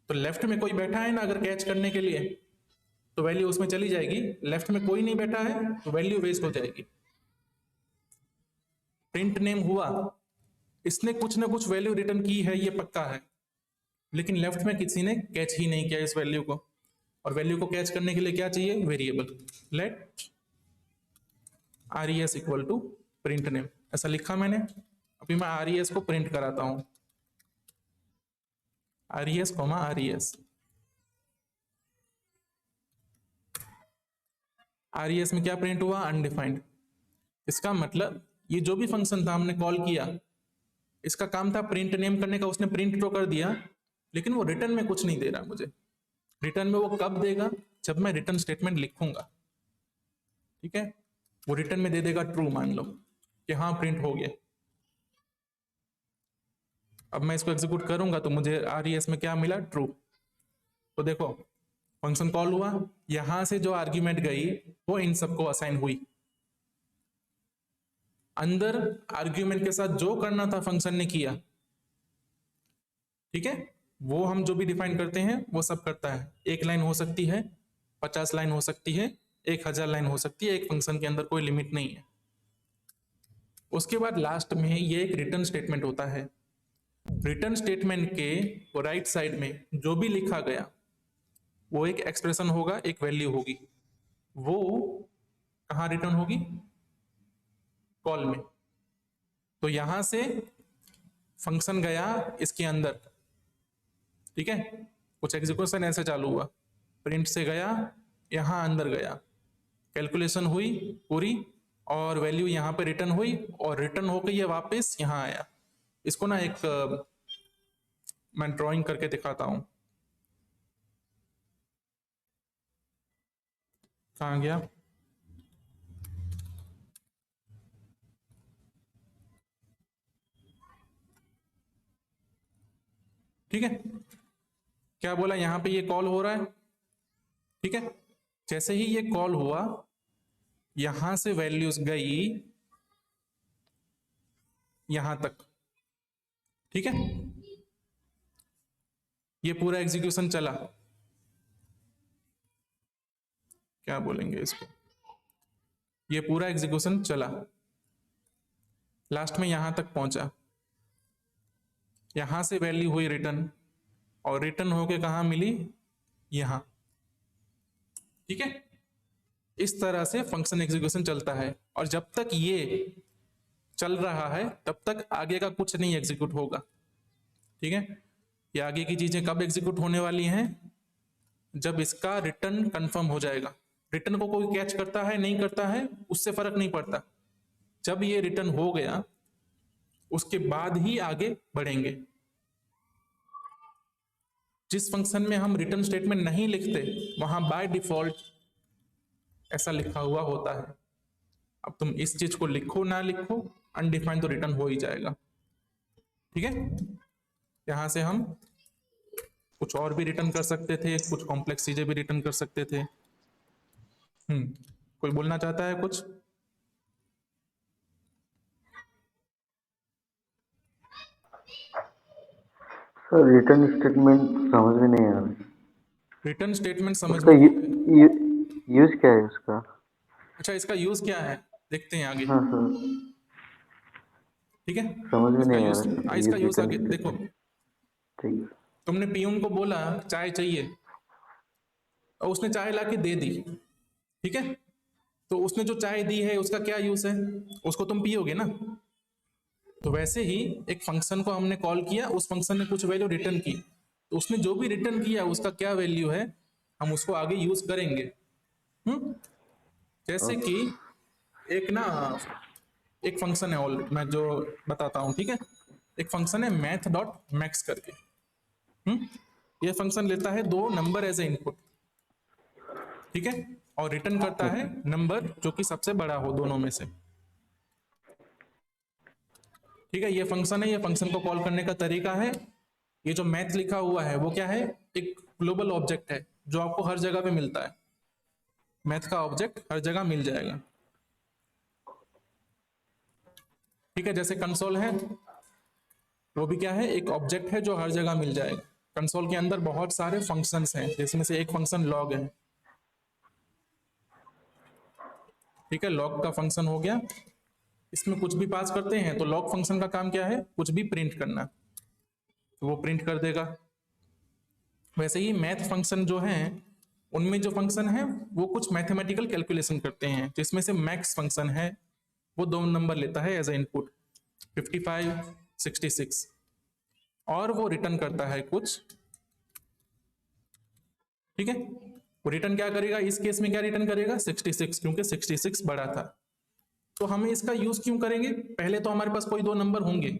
तो लेफ्ट में कोई बैठा है ना अगर कैच करने के लिए, तो वैल्यू उसमें चली जाएगी। लेफ्ट में कोई नहीं बैठा है तो वैल्यू वेस्ट हो जाएगी। प्रिंट नेम हुआ, इसने कुछ ना कुछ वैल्यू रिटर्न की है, ये पक्का है, लेकिन लेफ्ट में किसी ने कैच ही नहीं किया इस वैल्यू को। और वैल्यू को कैच करने के लिए क्या चाहिए? Variable. Let res equal to print name, ऐसा लिखा मैंने। अभी मैं res को प्रिंट कराता हूं, res, res। res में क्या प्रिंट हुआ? अनडिफाइंड। इसका मतलब ये जो भी फंक्शन था हमने कॉल किया, इसका काम था प्रिंट नेम करने का। उसने प्रिंट तो कर दिया, लेकिन वो रिटर्न में कुछ नहीं दे रहा मुझे। रिटर्न में वो कब देगा? जब मैं रिटर्न स्टेटमेंट लिखूंगा। ठीक है, वो रिटर्न में दे देगा ट्रू, मान लो कि हाँ प्रिंट हो गया। अब मैं इसको एग्जीक्यूट करूंगा तो मुझे res में क्या मिला? ट्रू। तो देखो, फंक्शन कॉल हुआ, यहां से जो आर्ग्यूमेंट गई वो इन सबको असाइन हुई। अंदर आर्ग्यूमेंट के साथ जो करना था फंक्शन ने किया। ठीक है, वो हम जो भी डिफाइन करते हैं वो सब करता है। 1 लाइन हो सकती है, 50 लाइन हो सकती है, 1000 लाइन हो सकती है, एक फंक्शन के अंदर कोई लिमिट नहीं है। उसके बाद लास्ट में ये एक रिटर्न स्टेटमेंट होता है। रिटर्न स्टेटमेंट के राइट साइड में जो भी लिखा गया वो एक एक्सप्रेशन होगा, एक वैल्यू होगी। वो कहां रिटर्न होगी? कॉल में। तो यहां से फंक्शन गया इसके अंदर, ठीक है, कुछ एग्जीक्यूशन ऐसे चालू हुआ, प्रिंट से गया, यहां अंदर गया, कैलकुलेशन हुई पूरी, और वैल्यू यहां पे रिटर्न हुई, और रिटर्न होकर ये वापस यहां आया। इसको ना एक मैं ड्राइंग करके दिखाता हूं। कहां गया? ठीक है, क्या बोला? यहां पे ये कॉल हो रहा है। ठीक है, जैसे ही ये कॉल हुआ, यहां से वैल्यूज गई यहां तक, ठीक है। ये पूरा एग्जीक्यूशन चला, क्या बोलेंगे इसको, ये पूरा एग्जीक्यूशन चला, लास्ट में यहां तक पहुंचा, यहां से वैल्यू हुई रिटर्न, और रिटर्न होके कहां मिली, यहां, ठीक है। इस तरह से फंक्शन एग्जीक्यूशन चलता है, और जब तक ये चल रहा है तब तक आगे का कुछ नहीं एग्जीक्यूट होगा, ठीक है। ये आगे की चीजें कब एग्जीक्यूट होने वाली हैं, जब इसका रिटर्न कंफर्म हो जाएगा। रिटर्न को कोई कैच करता है नहीं करता है उससे फर्क नहीं पड़ता, जब ये रिटर्न हो गया उसके बाद ही आगे बढ़ेंगे। जिस फंक्शन में हम रिटर्न स्टेटमेंट नहीं लिखते वहां बाय डिफॉल्ट ऐसा लिखा हुआ होता है। अब तुम इस चीज को लिखो ना लिखो, अनडिफाइंड तो रिटर्न हो ही जाएगा, ठीक है। यहां से हम कुछ और भी रिटर्न कर सकते थे, कुछ कॉम्प्लेक्स चीजें भी रिटर्न कर सकते थे। कोई बोलना चाहता है कुछ? सर रिटर्न स्टेटमेंट समझ में नहीं आ रहा, रिटर्न स्टेटमेंट समझ उसका में नहीं आया? यूज क्या है उसका? अच्छा, इसका यूज क्या है देखते हैं आगे, हाँ सर, ठीक है। समझ में इसका नहीं आ यूज, रहा इसका ये यूज रिटर्न आगे देखो। स्टेटमेंट। ठीक है। तुमने पियून को बोला चाय चाहिए और उसने चाय लाके दे दी, ठीक है। तो उसने जो चाय दी है उसका क्या यूज है, उसको तुम पियोगे ना। तो वैसे ही एक फंक्शन को हमने कॉल किया, उस फंक्शन ने कुछ वैल्यू रिटर्न की, तो उसने जो भी रिटर्न किया उसका क्या वैल्यू है हम उसको आगे यूज करेंगे। हम्म जैसे कि एक ना, एक फंक्शन है, ऑलरेडी मैं जो बताता हूँ, ठीक है। एक फंक्शन है मैथ डॉट मैक्स करके। हम्म ये फंक्शन लेता है दो नंबर एज ए इनपुट, ठीक है, और रिटर्न करता है नंबर जो कि सबसे बड़ा हो दोनों में से, ठीक है। ये फंक्शन है, ये फंक्शन को कॉल करने का तरीका है। ये जो मैथ लिखा हुआ है वो क्या है, एक ग्लोबल ऑब्जेक्ट है जो आपको हर जगह पे मिलता है। मैथ का ऑब्जेक्ट हर जगह मिल जाएगा, ठीक है। जैसे कंसोल है, वो भी क्या है, एक ऑब्जेक्ट है जो हर जगह मिल जाएगा। कंसोल के अंदर बहुत सारे फंक्शंस हैं, जिसमें से एक फंक्शन लॉग है, ठीक है। लॉग का फंक्शन हो गया, इसमें कुछ भी पास करते हैं तो लॉग फंक्शन का काम क्या है, कुछ भी प्रिंट करना, तो वो प्रिंट कर देगा। वैसे ही मैथ फंक्शन जो है, उनमें जो फंक्शन है वो कुछ मैथमेटिकल कैलकुलेशन करते हैं, जिसमें से मैक्स फंक्शन है वो दो नंबर लेता है एज ए इनपुट, 55 66, और वो रिटर्न करता है कुछ, ठीक है। वो रिटर्न क्या करेगा, इस केस में क्या रिटर्न करेगा 66, क्योंकि 66 बड़ा था। तो हमें इसका यूज क्यों करेंगे, पहले तो हमारे पास कोई दो नंबर होंगे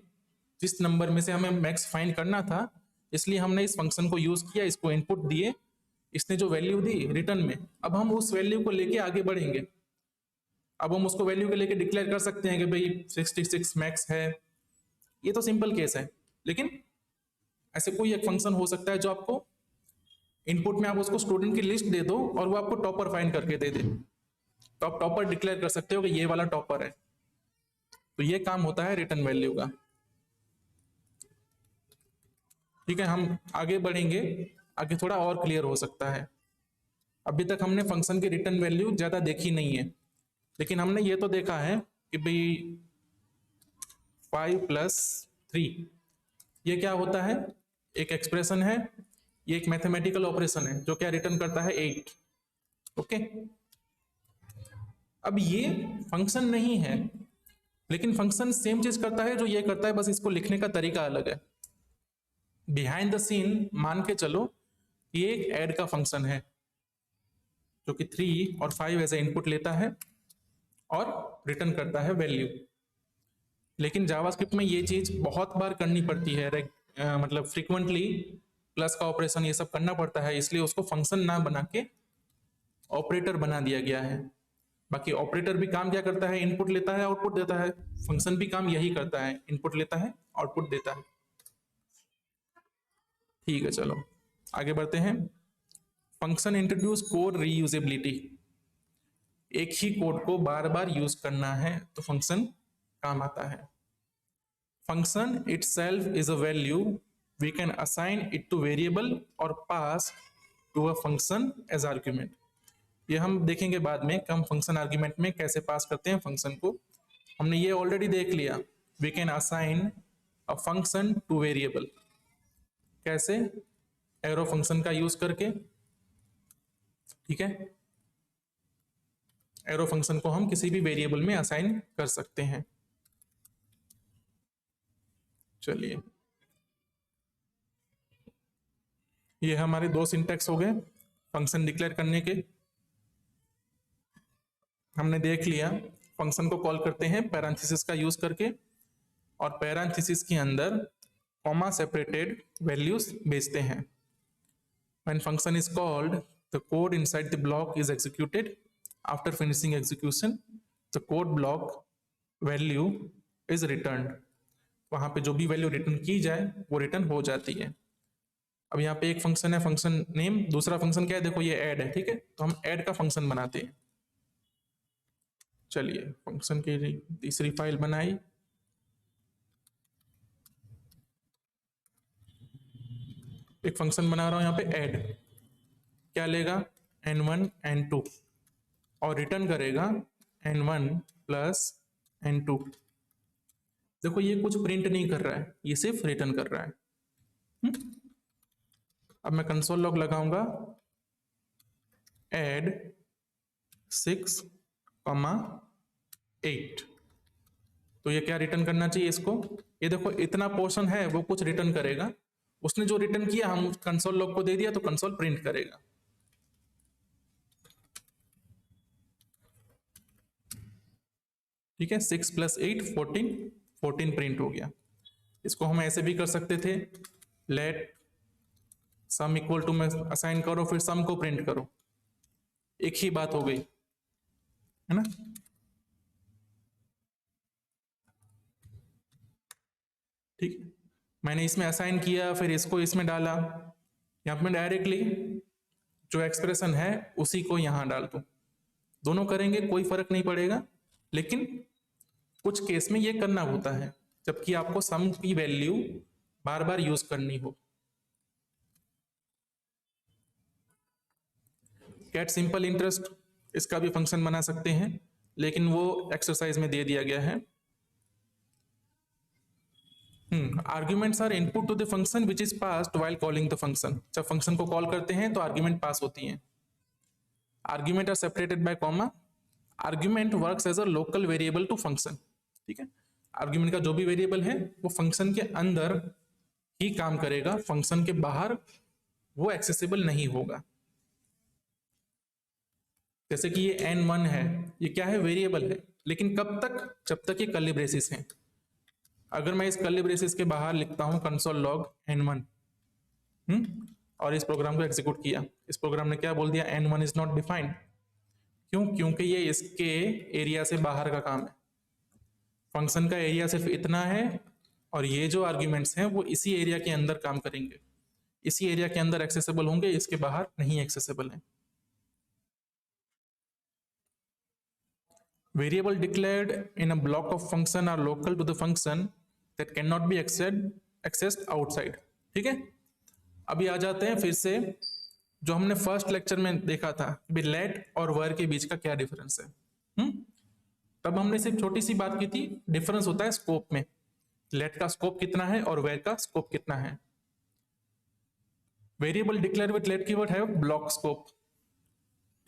जिस नंबर में से हमें मैक्स फाइंड करना था, इसलिए हमने इस फंक्शन को यूज किया, इसको इनपुट दिए, इसने जो वैल्यू दी रिटर्न में, अब हम उस वैल्यू को लेके आगे बढ़ेंगे। अब हम उसको वैल्यू के लेके डिक्लेयर कर सकते हैं कि भाई 66 मैक्स है, ये तो सिंपल केस है। लेकिन ऐसे कोई एक फंक्शन हो सकता है जो आपको इनपुट में आप उसको स्टूडेंट की लिस्ट दे दो और वो आपको टॉपर फाइंड करके दे दे, तो आप टॉपर डिक्लेयर कर सकते हो कि ये वाला टॉपर है। तो ये काम होता है रिटर्न वैल्यू का, ठीक है। हम आगे बढ़ेंगे, आगे थोड़ा और क्लियर हो सकता है। अभी तक हमने फंक्शन की रिटर्न वैल्यू ज्यादा देखी नहीं है, लेकिन हमने ये तो देखा है कि भाई 5+3 ये क्या होता है, एक एक्सप्रेशन है, ये एक मैथमेटिकल ऑपरेशन है जो क्या रिटर्न करता है 8, ओके। अब ये फंक्शन नहीं है, लेकिन फंक्शन सेम चीज करता है जो ये करता है, बस इसको लिखने का तरीका अलग है। बिहाइंड द सीन मान के चलो ये एक ऐड का फंक्शन है जो कि 3 और 5 एज ए इनपुट लेता है और रिटर्न करता है वैल्यू। लेकिन जावास्क्रिप्ट में ये चीज बहुत बार करनी पड़ती है, मतलब फ्रीक्वेंटली प्लस का ऑपरेशन ये सब करना पड़ता है, इसलिए उसको फंक्शन ना बना के ऑपरेटर बना दिया गया है। बाकी ऑपरेटर भी काम क्या करता है, इनपुट लेता है आउटपुट देता है। फंक्शन भी काम यही करता है, इनपुट लेता है आउटपुट देता है, ठीक है। चलो आगे बढ़ते हैं। Function introduce code reusability. एक ही कोड को बार बार यूज करना है तो फंक्शन काम आता है। Function itself is a value we can assign it to variable or pass to a function as argument। ये हम देखेंगे बाद में कि हम फंक्शन आर्ग्यूमेंट में कैसे पास करते हैं फंक्शन को। हमने ये ऑलरेडी देख लिया, we can assign a function to variable. कैसे? एरो फंक्शन का यूज करके, ठीक है। एरो फंक्शन को हम किसी भी वेरिएबल में असाइन कर सकते हैं। चलिए, ये हमारे दो सिंटैक्स हो गए फंक्शन डिक्लेयर करने के। हमने देख लिया फंक्शन को कॉल करते हैं पैरेंथेसिस का यूज करके, और पैरेंथेसिस के अंदर कॉमा सेपरेटेड वैल्यूज भेजते हैं। When function is called, the code inside the block is executed. After finishing execution, the code block value is returned. वहां पे जो भी वैल्यू रिटर्न की जाए वो रिटर्न हो जाती है। अब यहाँ पे एक फंक्शन है फंक्शन नेम, दूसरा फंक्शन क्या है, देखो ये ऐड है, ठीक है। तो हम ऐड का फंक्शन बनाते हैं। चलिए, फंक्शन की तीसरी फाइल बनाई। एक फंक्शन बना रहा हूं यहाँ पे ऐड, क्या लेगा n1 n2 और रिटर्न करेगा n1 प्लस n2। देखो ये कुछ प्रिंट नहीं कर रहा है, ये सिर्फ रिटर्न कर रहा है। अब मैं कंसोल लॉग लगाऊंगा, ऐड 6, 8। तो ये क्या रिटर्न करना चाहिए इसको, ये देखो इतना पोर्शन है वो कुछ रिटर्न करेगा। उसने जो रिटर्न किया हम कंसोल लॉग को दे दिया तो कंसोल प्रिंट करेगा। ठीक है, 6 + 8 14 प्रिंट हो गया। इसको हम ऐसे भी कर सकते थे, लेट सम इक्वल टू में असाइन करो फिर सम को प्रिंट करो, एक ही बात हो गई, है ना। ठीक है, मैंने इसमें असाइन किया फिर इसको इसमें डाला, यहां पे डायरेक्टली जो एक्सप्रेशन है उसी को यहां डाल दूं। दोनों करेंगे कोई फर्क नहीं पड़ेगा, लेकिन कुछ केस में ये करना होता है जबकि आपको सम की वैल्यू बार बार यूज करनी हो। गेट सिंपल इंटरेस्ट, इसका भी फंक्शन बना सकते हैं, लेकिन वो एक्सरसाइज में दे दिया गया है। Arguments are input to the function which is passed while calling the function. जब फंक्शन को कॉल करते हैं तो आर्ग्यूमेंट पास होती हैं। Argument are separated by comma. Argument works as a local variable to function. ठीक है, आर्ग्यूमेंट का जो भी वेरिएबल है वो फंक्शन के अंदर ही काम करेगा, फंक्शन के बाहर वो एक्सेसिबल नहीं होगा। जैसे कि ये n1 है, ये क्या है, वेरिएबल है, लेकिन कब तक, जब तक ये कर्ली ब्रेसिस है। अगर मैं इस कर्ली ब्रेसिस के बाहर लिखता हूं कंसोल लॉग n1 और इस प्रोग्राम को एग्जीक्यूट किया, इस प्रोग्राम ने क्या बोल दिया, n1 इज नॉट डिफाइंड। क्यों? क्योंकि ये इसके एरिया से बाहर का काम है। फंक्शन का एरिया सिर्फ इतना है और ये जो आर्ग्यूमेंट्स हैं वो इसी एरिया के अंदर काम करेंगे, इसी एरिया के अंदर एक्सेसिबल होंगे, इसके बाहर नहीं एक्सेसिबल है। Variable declared in a block of function are local to the function that cannot be accessed outside। ठीक है, अभी आ जाते हैं फिर से जो हमने फर्स्ट लेक्चर में देखा था कि लेट और वर के बीच का क्या डिफरेंस है। तब हमने सिर्फ छोटी सी बात की थी, डिफरेंस होता है स्कोप में, लेट का स्कोप कितना है और वेर का स्कोप कितना है। Variable declare with let keyword है ब्लॉक स्कोप।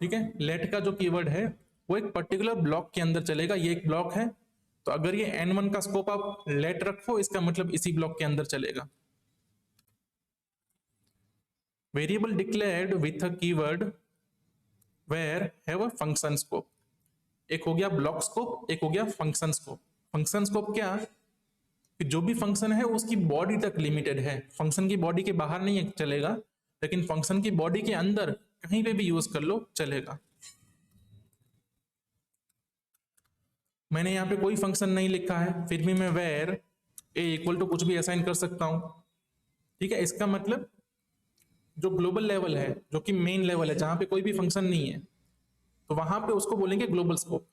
ठीक है, लेट का जो कीवर्ड है वो एक पर्टिकुलर ब्लॉक के अंदर चलेगा, ये एक ब्लॉक है, तो अगर ये n1 का स्कोप आप लेट रखो, इसका मतलब इसी ब्लॉक के अंदर चलेगा। Variable declared with a keyword where have a function scope. एक हो गया ब्लॉक स्कोप, एक हो गया फंक्शन स्कोप। फंक्शन स्कोप क्या, कि जो भी फंक्शन है उसकी बॉडी तक लिमिटेड है, फंक्शन की बॉडी के बाहर नहीं चलेगा, लेकिन फंक्शन की बॉडी के अंदर कहीं पे भी यूज कर लो चलेगा। मैंने यहाँ पे कोई फंक्शन नहीं लिखा है, फिर भी मैं वेर ए इक्वल टू कुछ भी असाइन कर सकता हूं। ठीक है, इसका मतलब जो ग्लोबल लेवल है, जो कि मेन लेवल है, जहां पे कोई भी फंक्शन नहीं है, तो वहां पे उसको बोलेंगे ग्लोबल स्कोप।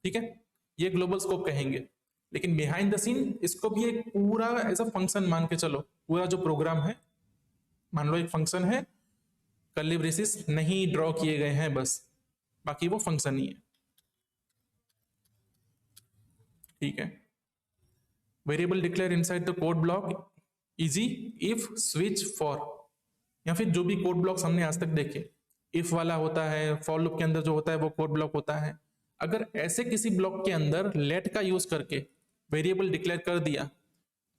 ठीक है, ये ग्लोबल स्कोप कहेंगे। लेकिन बिहाइंड द सीन इसको भी एक पूरा एज अ फंक्शन मान के चलो, पूरा जो प्रोग्राम है, मान लो एक फंक्शन है, कर्ली ब्रेसिस नहीं ड्रॉ किए गए हैं बस, बाकी वो फंक्शन ही है। ठीक है, variable declare inside the code block easy if switch for, या फिर जो भी कोड ब्लॉक्स हमने आज तक देखे, इफ वाला होता है, फॉर लूप के अंदर जो होता है वो कोड ब्लॉक होता है। अगर ऐसे किसी ब्लॉक के अंदर लेट का यूज करके वेरिएबल डिक्लेयर कर दिया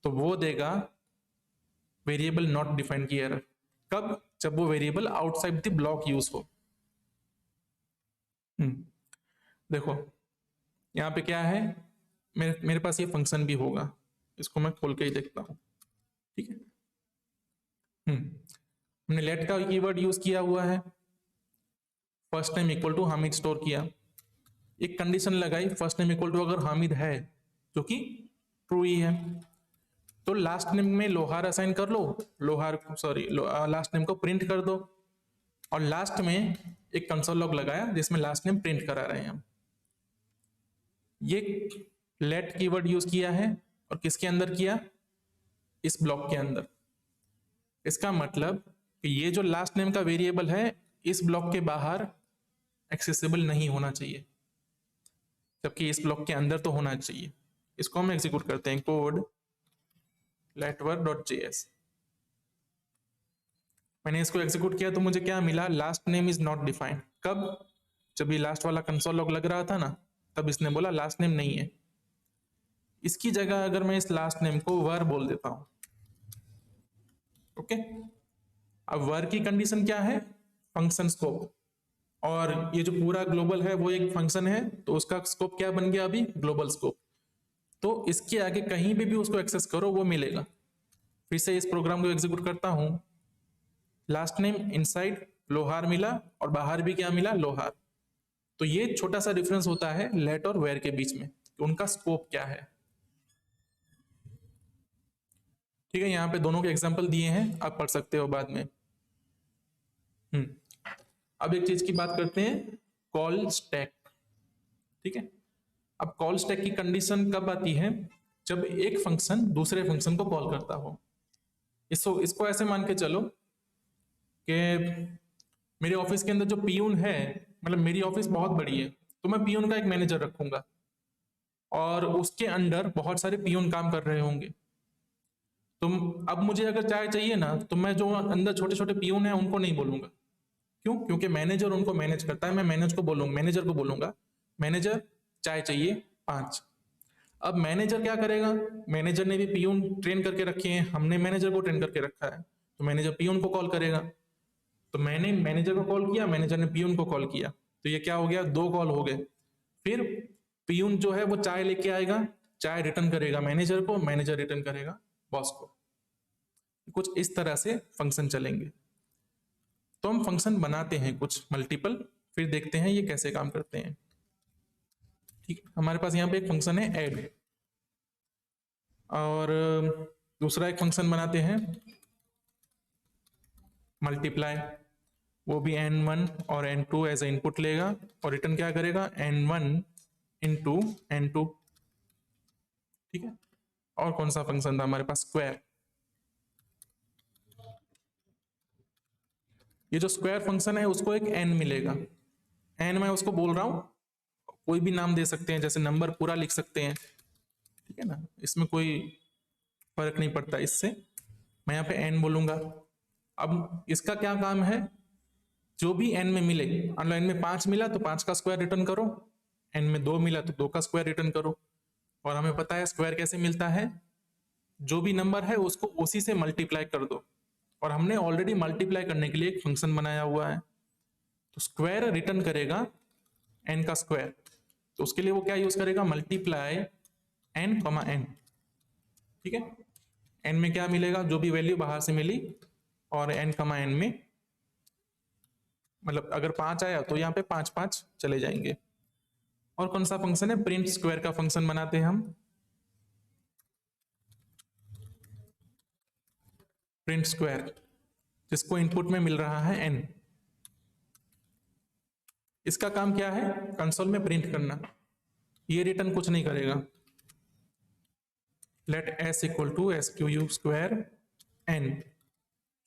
तो वो देगा वेरिएबल नॉट डिफाइंड की एरर। कब? जब वो variable outside the block use हो। देखो यहां पे क्या है, मेरे पास ये फंक्शन भी होगा, इसको मैं खोल के ही देखता हूं। ठीक है, हमने लेट का कीवर्ड यूज किया हुआ है, first name equal to Hamid store किया, एक कंडीशन लगाई फर्स्ट नेम इक्वल टू अगर हामिद है, जो कि ट्रू ही है, तो लास्ट नेम में लोहार असाइन कर लो, लोहार सॉरी लास्ट नेम को प्रिंट कर दो, और लास्ट में एक कंसोल लॉग लगाया जिसमें लास्ट नेम प्रिंट करा रहे हैं हम। ये लेट कीवर्ड यूज किया है, और किसके अंदर किया? इस ब्लॉक के अंदर। इसका मतलब कि ये जो लास्ट नेम का वेरिएबल है इस ब्लॉक के बाहर एक्सेसिबल नहीं होना चाहिए, जबकि इस ब्लॉक के अंदर तो होना चाहिए। इसको हम एग्जीक्यूट करते हैं, कोड letwork.js। मैंने इसको एग्जीक्यूट किया तो मुझे क्या मिला? Last name is not defined. कब? जब ये लास्ट वाला कंसोल लॉग लग रहा था ना, तब इसने बोला लास्ट नेम नहीं है। इसकी जगह अगर मैं इस लास्ट नेम को वर बोल देता हूं, ओके, अब वर की कंडीशन क्या है? फंक्शन स्कोप, और ये जो पूरा ग्लोबल है वो एक फंक्शन है, तो उसका स्कोप क्या बन गया अभी? Global scope. तो इसके आगे कहीं भी उसको एक्सेस करो वो मिलेगा। फिर से इस प्रोग्राम को एग्जीक्यूट करता हूं, लास्ट नेम इनसाइड लोहार मिला, और बाहर भी क्या मिला? लोहार। तो ये छोटा सा डिफरेंस होता है लेट और वेयर के बीच में, कि उनका स्कोप क्या है। ठीक है, यहां पे दोनों के एग्जांपल दिए हैं, आप पढ़ सकते हो बाद में। अब एक चीज की बात करते हैं, कॉल स्टैक। ठीक है, अब कॉल स्टैक की कंडीशन कब आती है? जब एक फंक्शन दूसरे फंक्शन को कॉल करता हो। इसको ऐसे मान के चलो कि मेरे ऑफिस के अंदर जो पियून है, मतलब मेरी ऑफिस बहुत बड़ी है, तो मैं पियून का एक मैनेजर रखूंगा, और उसके अंडर बहुत सारे पियून काम कर रहे होंगे। तो अब मुझे अगर चाय चाहिए ना, तो मैं जो अंदर छोटे छोटे पियून है उनको नहीं बोलूंगा। क्यों? क्योंकि मैनेजर उनको मैनेज करता है। मैं मैनेजर को बोलूंगा मैनेजर चाय चाहिए 5। अब मैनेजर क्या करेगा? मैनेजर ने भी पियून ट्रेन करके रखे हैं, हमने मैनेजर को ट्रेन करके रखा है, तो मैनेजर पियून को कॉल करेगा। तो मैंने मैनेजर को कॉल किया, मैनेजर ने पियून को कॉल किया, तो ये क्या हो गया? 2 कॉल हो गए। फिर पियून जो है वो चाय लेके आएगा, चाय रिटर्न करेगा मैनेजर को, मैनेजर रिटर्न करेगा बॉस को। कुछ इस तरह से फंक्शन चलेंगे। तो हम फंक्शन बनाते हैं कुछ मल्टीपल, फिर देखते हैं ये कैसे काम करते हैं। ठीक है, हमारे पास यहाँ पे एक फंक्शन है ऐड, और दूसरा एक फंक्शन बनाते हैं मल्टीप्लाई। वो भी n1 और n2 एज ए इनपुट लेगा, और रिटर्न क्या करेगा? n1 into n2। ठीक है, और कौन सा फंक्शन था हमारे पास? स्क्वायर। ये जो स्क्वायर फंक्शन है उसको एक n मिलेगा। n मैं उसको बोल रहा हूं, कोई भी नाम दे सकते हैं, जैसे नंबर पूरा लिख सकते हैं। ठीक है ना, इसमें कोई फर्क नहीं पड़ता इससे। मैं यहाँ पे n बोलूंगा। अब इसका क्या काम है? जो भी n में मिले, मान लो n में 5 मिला तो 5 का स्क्वायर रिटर्न करो, n में 2 मिला तो 2 का स्क्वायर रिटर्न करो। और हमें पता है स्क्वायर कैसे मिलता है? जो भी नंबर है उसको उसी से मल्टीप्लाई कर दो, और हमने ऑलरेडी मल्टीप्लाई करने के लिए एक फंक्शन बनाया हुआ है। तो स्क्वायर रिटर्न करेगा n का स्क्वायर, तो उसके लिए वो क्या यूज करेगा? Multiply n comma n। ठीक है, n में क्या मिलेगा? जो भी वैल्यू बाहर से मिली, और n कमा n में मतलब अगर 5 आया तो यहाँ पे 5 5 चले जाएंगे। और कौन सा फंक्शन है? प्रिंट स्क्वायर का फंक्शन बनाते हैं हम। प्रिंट स्क्वायर, जिसको इनपुट में मिल रहा है n। इसका काम क्या है, कंसोल में प्रिंट करना। ये रिटर्न कुछ नहीं करेगा। Let S equal to S Q U square N,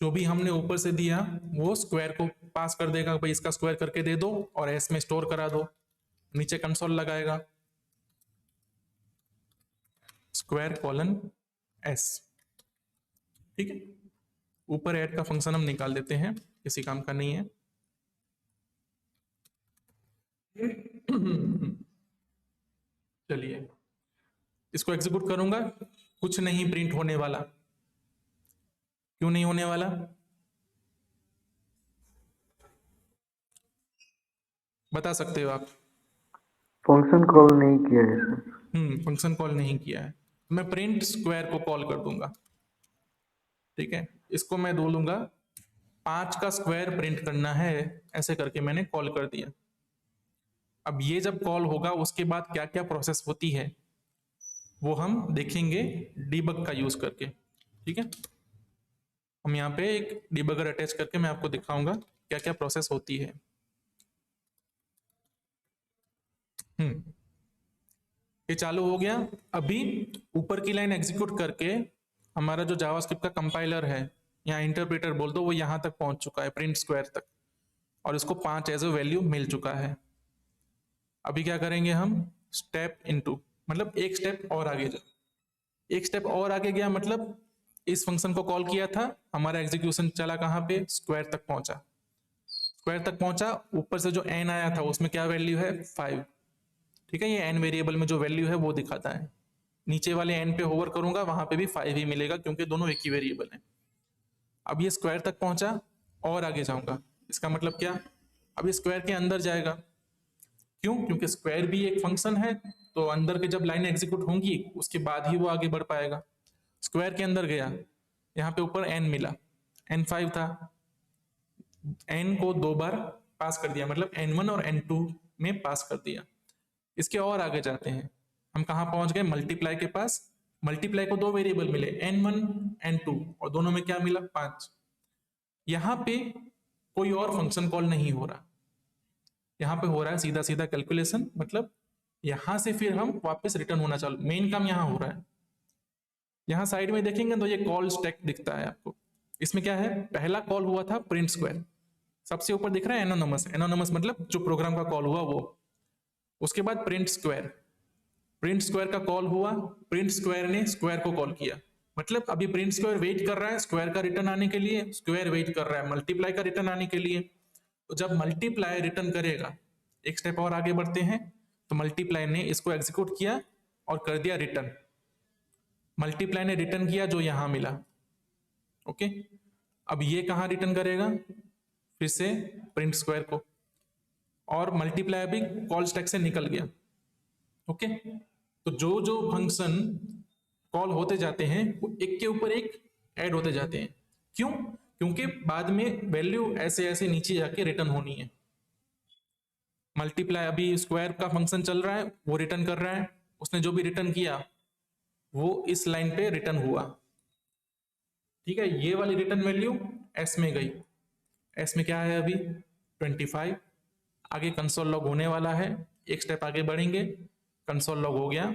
जो भी हमने ऊपर से दिया वो स्क्वायर को पास कर देगा, भाई इसका स्क्वायर करके दे दो और एस में स्टोर करा दो। नीचे कंसोल लगाएगा स्क्वायर कॉलन एस। ठीक है, ऊपर ऐड का फंक्शन हम निकाल देते हैं, किसी काम का नहीं है। चलिए इसको एग्जीक्यूट करूंगा, कुछ नहीं प्रिंट होने वाला। क्यों नहीं होने वाला, बता सकते हो आप? फंक्शन कॉल नहीं किया है सर। फंक्शन कॉल नहीं किया है। मैं प्रिंट स्क्वायर को कॉल कर दूंगा। ठीक है, इसको मैं बोलूंगा 5 का स्क्वायर प्रिंट करना है, ऐसे करके मैंने कॉल कर दिया। अब ये जब कॉल होगा उसके बाद क्या क्या प्रोसेस होती है वो हम देखेंगे डीबग का यूज करके। ठीक है, हम यहाँ पे एक डीबगर अटैच करके मैं आपको दिखाऊंगा क्या क्या प्रोसेस होती है। ये चालू हो गया। अभी ऊपर की लाइन एग्जीक्यूट करके हमारा जो जावास्क्रिप्ट का कंपाइलर है या इंटरप्रेटर बोल दो, वो यहाँ तक पहुंच चुका है प्रिंट स्क्वायर तक, और इसको 5 एज ए वैल्यू मिल चुका है। अभी क्या करेंगे हम, स्टेप इनटू, मतलब एक स्टेप और आगे जा, एक स्टेप और आगे गया, मतलब इस फंक्शन को कॉल किया था, हमारा एग्जीक्यूशन चला कहाँ पे, स्क्वायर तक पहुंचा। स्क्वायर तक पहुंचा, ऊपर से जो एन आया था उसमें क्या वैल्यू है, 5। ठीक है, ये एन वेरिएबल में जो वैल्यू है वो दिखाता है। नीचे वाले एन पे होवर करूंगा, वहां पे भी 5 ही मिलेगा क्योंकि दोनों एक ही वेरिएबल है। अब ये स्क्वायर तक पहुंचा और आगे जाऊंगा, इसका मतलब क्या, अब ये स्क्वायर के अंदर जाएगा। क्यों, क्योंकि स्क्वायर भी एक फंक्शन है, तो अंदर के जब लाइन एग्जीक्यूट होंगी उसके बाद ही वो आगे बढ़ पाएगा। स्क्वायर के अंदर गया, यहाँ पे ऊपर एन मिला, एन 5 था, एन को 2 बार पास कर दिया, मतलब n1 और n2 में पास कर दिया। इसके और आगे जाते हैं, हम कहाँ पहुंच गए, मल्टीप्लाई के पास। मल्टीप्लाई को 2 वेरिएबल मिले, n1 n2, और दोनों में क्या मिला, 5। यहाँ पे कोई और फंक्शन कॉल नहीं हो रहा, यहाँ पे हो रहा है सीधा सीधा कैलकुलेशन, मतलब यहां से फिर हम वापस रिटर्न होना चालू, मेन काम यहाँ हो रहा है। यहाँ साइड में देखेंगे तो ये कॉल स्टैक दिखता है आपको। इसमें क्या है, पहला कॉल हुआ था प्रिंट स्क्वायर, सबसे ऊपर दिख रहा है एनोनमस, एनोनमस मतलब जो प्रोग्राम का कॉल हुआ वो। उसके बाद प्रिंट स्क्वायर, प्रिंट स्क्वायर का कॉल हुआ, प्रिंट स्क्वायर ने स्क्वायर को कॉल किया, मतलब अभी प्रिंट स्क्वायर वेट कर रहा है स्क्वायर का रिटर्न आने के लिए, स्क्वायर वेट कर रहा है मल्टीप्लाई का रिटर्न आने के लिए। तो जब मल्टीप्लाई रिटर्न करेगा, एक स्टेप और आगे बढ़ते हैं, तो मल्टीप्लाई ने इसको एग्जीक्यूट किया और कर दिया रिटर्न। मल्टीप्लाई ने रिटर्न किया जो यहां मिला। ओके, अब ये कहां रिटर्न करेगा, फिर से प्रिंट स्क्वायर को, और मल्टीप्लाई अभी कॉल स्टैक से निकल गया। ओके, तो जो जो फंक्शन कॉल होते जाते हैं वो एक के ऊपर एक ऐड होते जाते हैं। क्यों, क्योंकि बाद में वैल्यू ऐसे ऐसे नीचे जाके रिटर्न होनी है। मल्टीप्लाई अभी स्क्वायर का फंक्शन चल रहा है, वो रिटर्न कर रहा है, उसने जो भी रिटर्न किया वो इस लाइन पे रिटर्न हुआ। ठीक है, ये वाली रिटर्न वैल्यू एस में गई, एस में क्या है अभी 25। आगे कंसोल लॉग होने वाला है, एक स्टेप आगे बढ़ेंगे, कंसोल लॉग हो गया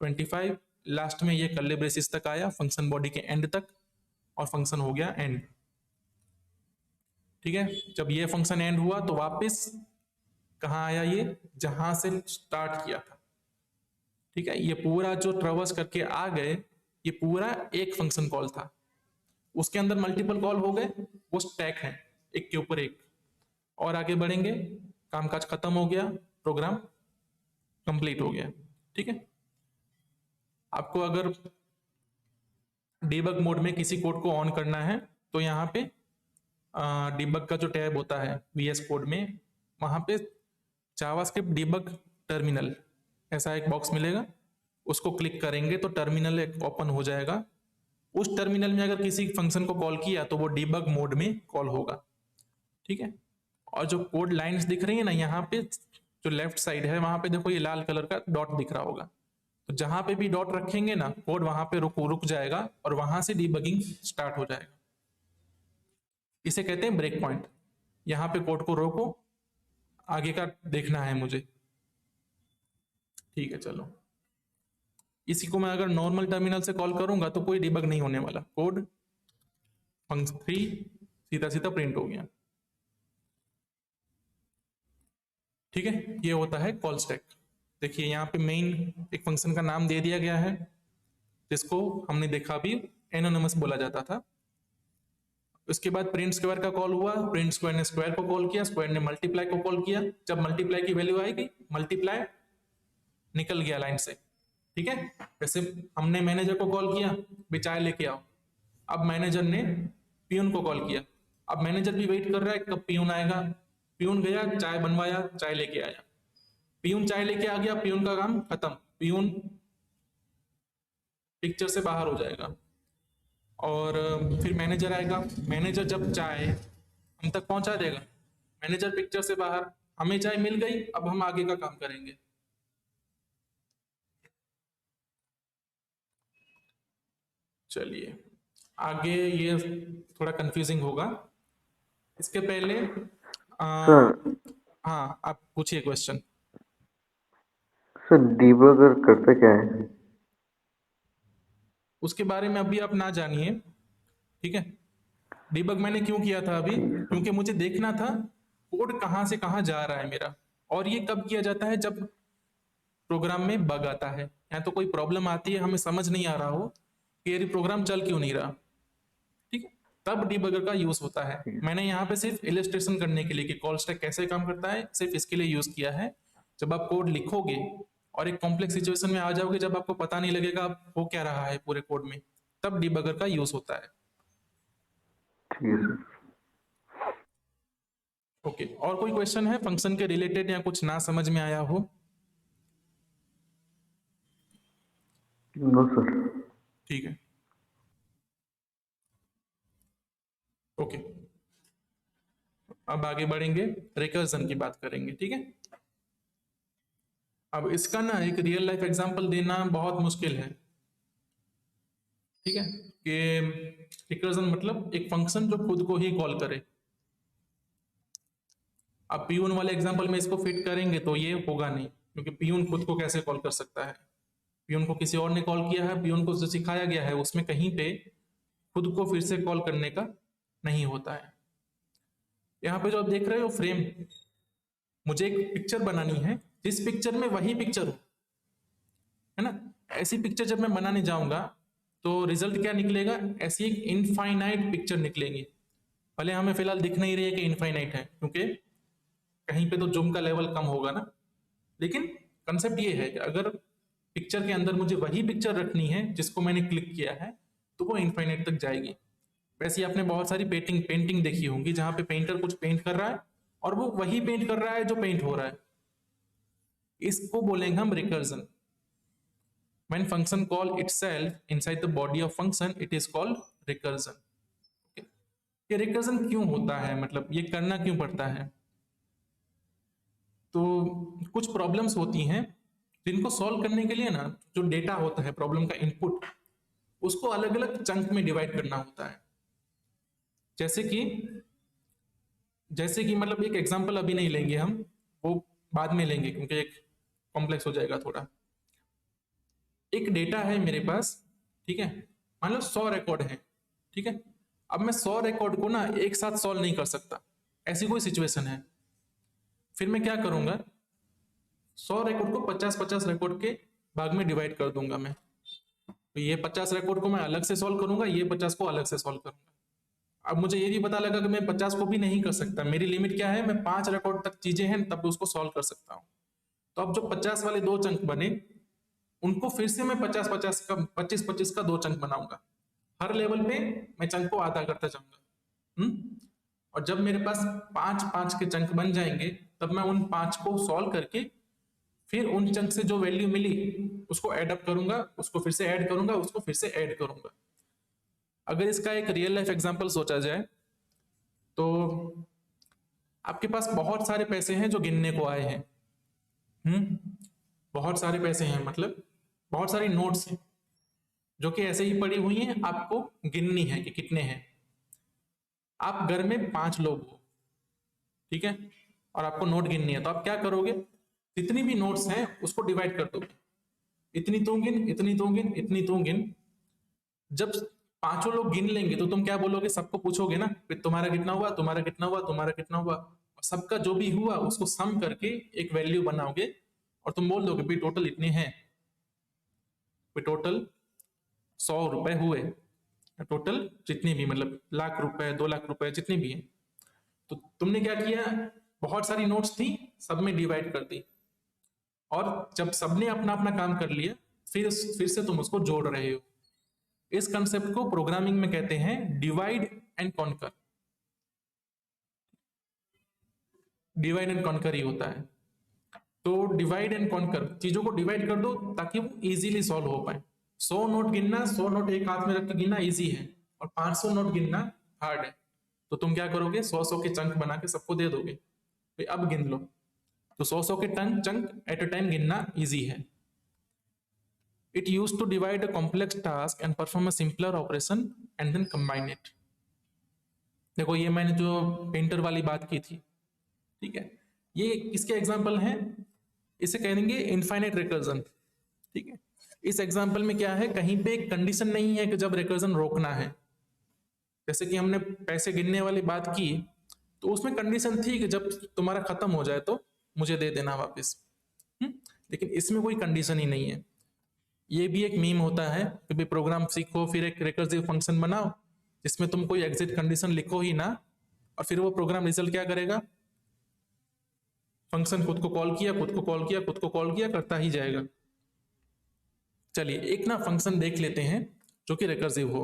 25, लास्ट में ये कर्ली ब्रेसिस तक आया फंक्शन बॉडी के एंड तक, और फंक्शन हो गया एंड। ठीक है, जब ये फंक्शन एंड हुआ तो वापस कहाँ आया, ये जहां से स्टार्ट किया था। ठीक है, ये पूरा जो ट्रेवर्स करके आ गए, ये पूरा एक फंक्शन कॉल था, उसके अंदर मल्टीपल कॉल हो गए, वो स्टैक है एक के ऊपर एक। और आगे बढ़ेंगे, कामकाज खत्म हो गया, प्रोग्राम कंप्लीट हो गया। ठीक है, आपको अगर डीबग मोड में किसी कोड को ऑन करना है तो यहाँ पे डीबग का जो टैब होता है VS कोड में, वहां पे जावास्क्रिप्ट डीबग टर्मिनल ऐसा एक बॉक्स मिलेगा, उसको क्लिक करेंगे तो टर्मिनल एक ओपन हो जाएगा। उस टर्मिनल में अगर किसी फंक्शन को कॉल किया तो वो डीबग मोड में कॉल होगा। ठीक है, और जो कोड लाइंस दिख रही है ना, यहाँ पे जो लेफ्ट साइड है वहां पे देखो ये लाल कलर का डॉट दिख रहा होगा, तो जहां पे भी डॉट रखेंगे ना कोड वहां पे रुक जाएगा और वहां से डीबगिंग स्टार्ट हो जाएगा। इसे कहते हैं ब्रेक पॉइंट। यहाँ पे कोड को रोको, आगे का देखना है मुझे। ठीक है चलो, इसी को मैं अगर नॉर्मल टर्मिनल से कॉल करूंगा तो कोई डिबग नहीं होने वाला, कोड फंक्शन 3 सीधा सीधा प्रिंट हो गया। ठीक है, ये होता है कॉल स्टैक। देखिए यहाँ पे मेन एक फंक्शन का नाम दे दिया गया है, जिसको हमने देखा अभी एनोनिमस बोला जाता था। उसके बाद प्रिंट स्क्वायर का कॉल हुआ, प्रिंट स्क्वायर ने स्क्वायर को कॉल किया, स्क्वायर ने मल्टीप्लाई को कॉल किया। जब मल्टीप्लाई की वैल्यू आएगी, मल्टीप्लाई निकल गया लाइन से। ठीक है, वैसे हमने मैनेजर को कॉल किया, भी चाय लेके आओ। अब मैनेजर ने पियून को कॉल किया, अब मैनेजर भी वेट कर रहा है कब पियून आएगा। पियून गया, चाय बनवाया, चाय लेके आया। पियून चाय लेके आ गया, पियून का काम खत्म, पियून पिक्चर से बाहर हो जाएगा। और फिर मैनेजर आएगा, मैनेजर जब चाय हम तक पहुंचा देगा, मैनेजर पिक्चर से बाहर, हमें चाय मिल गई, अब हम आगे का काम करेंगे। चलिए आगे, ये थोड़ा कंफ्यूजिंग होगा। इसके पहले सर हाँ आप पूछिए क्वेश्चन। सर डिबगर करते क्या है? उसके बारे में अभी आप ना जानिए, ठीक है। डिबग मैंने क्यों किया था अभी, ठीक है सर। क्योंकि मुझे देखना था कोड कहाँ से कहाँ जा रहा है मेरा। और ये कब किया जाता है, जब प्रोग्राम में बग आता है या तो कोई प्रॉब्लम आती है, हमें समझ नहीं आ रहा हो कि ये प्रोग्राम चल क्यों नहीं रहा, ठीक है, तब डिबगर का यूज होता है। ठीक है। मैंने यहाँ पे सिर्फ इलस्ट्रेशन करने के लिए कि कॉल स्टैक कैसे काम करता है, सिर्फ इसके लिए यूज किया है। जब आप कोड लिखोगे और एक कॉम्प्लेक्स सिचुएशन में आ जाओगे, जब आपको पता नहीं लगेगा आप हो क्या रहा है पूरे कोड में, तब डिबगर का यूज होता है। ठीक है सर। ओके, और कोई क्वेश्चन है फंक्शन के रिलेटेड या कुछ ना समझ में आया हो? No sir. ठीक है, ओके, अब आगे बढ़ेंगे, रिकर्जन की बात करेंगे। ठीक है, अब इसका ना एक रियल लाइफ एग्जांपल देना बहुत मुश्किल है। ठीक है, कि रिकर्जन मतलब एक फंक्शन जो खुद को ही कॉल करे। अब पियून वाले एग्जांपल में इसको फिट करेंगे तो ये होगा नहीं, क्योंकि पियून खुद को कैसे कॉल कर सकता है। पियून को किसी और ने कॉल किया है, पियून को जो सिखाया गया है उसमें कहीं पे खुद को फिर से कॉल करने का नहीं होता है। यहाँ पे जो आप देख रहे हो फ्रेम, मुझे एक पिक्चर बनानी है जिस पिक्चर में वही पिक्चर हो, है ना। ऐसी पिक्चर जब मैं बनाने जाऊंगा तो रिजल्ट क्या निकलेगा, ऐसी एक इनफाइनाइट पिक्चर निकलेगी। भले हमें फिलहाल दिख नहीं रही है कि इनफाइनाइट है, क्योंकि कहीं पे तो जूम का लेवल कम होगा ना, लेकिन कंसेप्ट ये है कि अगर पिक्चर के अंदर मुझे वही पिक्चर रखनी है जिसको मैंने क्लिक किया है, तो वो इनफाइनाइट तक जाएगी। वैसे ही आपने बहुत सारी पेंटिंग देखी होंगी जहां पे पेंटर कुछ पेंट कर रहा है और वो वही पेंट कर रहा है जो पेंट हो रहा है। इसको बोलेंगे हम recursion. When function call itself inside the body of function, it is called recursion. Okay? ये रिकर्जन क्यों होता है, मतलब ये करना क्यों पड़ता है? तो कुछ प्रॉब्लम्स होती हैं जिनको सॉल्व करने के लिए ना, जो डेटा होता है प्रॉब्लम का इनपुट, उसको अलग अलग चंक में डिवाइड करना होता है। जैसे कि मतलब एक एग्जांपल अभी नहीं लेंगे हम, वो बाद में लेंगे क्योंकि एक कॉम्प्लेक्स हो जाएगा थोड़ा। एक डेटा है मेरे पास, ठीक है, मान लो 100 रिकॉर्ड है, ठीक है। अब मैं 100 रिकॉर्ड को ना एक साथ सॉल्व नहीं कर सकता, ऐसी कोई सिचुएशन है। फिर मैं क्या करूंगा, 100 रिकॉर्ड को 50-50 रिकॉर्ड के भाग में डिवाइड कर दूंगा मैं। तो ये 50 रिकॉर्ड को मैं अलग से सॉल्व करूंगा, ये 50 को अलग से सॉल्व करूंगा। अब मुझे ये भी पता लगा कि मैं 50 को भी नहीं कर सकता, मेरी लिमिट क्या है, मैं 5 रिकॉर्ड तक चीजें हैं तब उसको सॉल्व कर सकता हूँ। तो अब जो 50 वाले दो चंक बने, उनको फिर से मैं 50-50 का 25-25 का दो चंक बनाऊंगा। हर लेवल पे मैं चंक को आधा करता जाऊंगा। और जब मेरे पास 5-5 के चंक बन जाएंगे, तब मैं उन 5 को सॉल्व करके फिर उन चंक से जो वैल्यू मिली उसको ऐड अप करूंगा, उसको फिर से ऐड करूंगा, उसको फिर से ऐड करूंगा। अगर इसका एक रियल लाइफ एग्जांपल सोचा जाए तो आपके पास बहुत सारे पैसे हैं जो गिनने को आए हैं। बहुत सारे पैसे हैं मतलब बहुत सारी नोट्स हैं जो कि ऐसे ही पड़ी हुई हैं, आपको गिननी है कि कितने हैं। आप घर में 5 लोग हो, ठीक है, और आपको नोट गिननी है, तो आप क्या करोगे, जितनी भी नोट्स हैं उसको डिवाइड कर दोगे, इतनी तू गिन, इतनी तू गिन, इतनी तू गिन। जब पांचों लोग गिन लेंगे तो तुम क्या बोलोगे, सबको पूछोगे ना फिर तुम्हारा कितना हुआ, तुम्हारा कितना हुआ, तुम्हारा कितना हुआ, और सबका जो भी हुआ उसको सम करके एक वैल्यू बनाओगे और तुम बोल दोगे भाई टोटल इतने हैं, भाई टोटल 100 रुपए हुए, टोटल जितनी भी मतलब लाख रुपए, 2 लाख रुपए जितनी भी है। तो तुमने क्या किया, बहुत सारी नोट्स थी, सब में डिवाइड कर दी, और जब सबने अपना अपना काम कर लिया फिर से तुम उसको जोड़ रहे हो। इस कंसेप्ट को प्रोग्रामिंग में कहते हैं divide and conquer. Divide and conquer ही होता है। तो डिवाइड एंड कॉन्कर, चीजों को डिवाइड कर दो ताकि वो इजीली सॉल्व हो पाए। 100 नोट गिनना, 100 नोट एक हाथ में रख के गिनना इजी है, और 500 नोट गिनना हार्ड है। तो तुम क्या करोगे, 100 के चंक बना के सबको दे दोगे, भाई अब गिन लो। तो 100 के चंक एट अ टाइम गिनना इजी है। It used to divide a complex task and perform a simpler operation and then combine it. देखो ये मैंने जो पेंटर वाली बात की थी, ठीक है, ये किसके एग्जाम्पल हैं, इसे कहेंगे इनफाइनाइट रिकर्जन। ठीक है, इस एग्जाम्पल में क्या है, कहीं पे एक कंडीशन नहीं है कि जब रिकर्जन रोकना है। जैसे कि हमने पैसे गिनने वाली बात की, तो उसमें कंडीशन थी कि जब तुम्हारा खत्म हो जाए तो मुझे दे देना वापस। लेकिन इसमें कोई कंडीशन ही नहीं है। ये भी एक मीम होता है कि भाई प्रोग्राम सीखो फिर एक रिकर्सिव फंक्शन बनाओ जिसमें तुम कोई एग्जिट कंडीशन लिखो ही ना, और फिर वो प्रोग्राम रिजल्ट क्या करेगा, फंक्शन खुद को कॉल किया, खुद को कॉल किया, खुद को कॉल किया करता ही जाएगा। चलिए एक ना फंक्शन देख लेते हैं जो कि रिकर्सिव हो।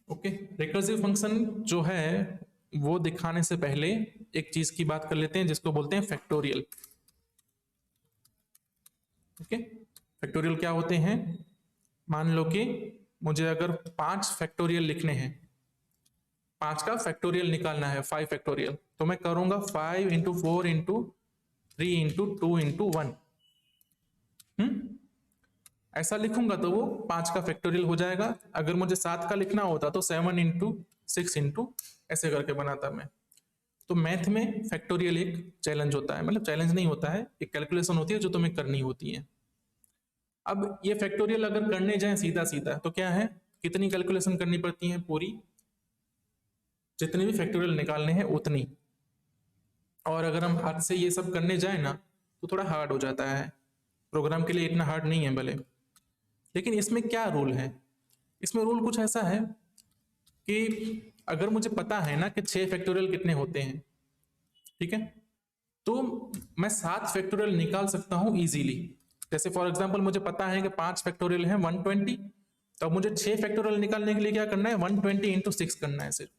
ओके, रिकर्सिव फंक्शन जो है वो दिखाने से पहले एक चीज की बात कर लेते हैं जिसको बोलते हैं फैक्टोरियल। ओके, फैक्टोरियल क्या होते हैं, मान लो कि मुझे अगर 5 फैक्टोरियल लिखने हैं, 5 का फैक्टोरियल निकालना है, 5 फैक्टोरियल, तो मैं करूंगा 5 इंटू 4 इंटू 3 इंटू 2 इंटू 1। ऐसा लिखूंगा तो वो 5 का फैक्टोरियल हो जाएगा। अगर मुझे 7 का लिखना होता तो 7 इंटू 6 इंटू ऐसे करके बनाता मैं। तो मैथ में फैक्टोरियल एक चैलेंज होता है, मतलब चैलेंज नहीं होता है, एक कैलकुलेशन होती है जो तुम्हें करनी होती है। अब ये फैक्टोरियल अगर करने जाए सीधा सीधा तो क्या है, कितनी कैलकुलेशन करनी पड़ती है, पूरी जितनी भी फैक्टोरियल निकालने हैं उतनी। और अगर हम हाथ से ये सब करने जाए ना तो थोड़ा हार्ड हो जाता है, प्रोग्राम के लिए इतना हार्ड नहीं है भले। लेकिन इसमें क्या रूल है, इसमें रूल कुछ ऐसा है कि अगर मुझे पता है ना कि 6 फैक्टोरियल कितने होते हैं, ठीक है, तो मैं 7 फैक्टोरियल निकाल सकता हूं इजीली। जैसे फॉर एग्जांपल मुझे पता है कि 5 फैक्टोरियल है 120, तो अब मुझे 6 फैक्टोरियल निकालने के लिए क्या करना है, 120 इंटू 6 करना है सिर्फ,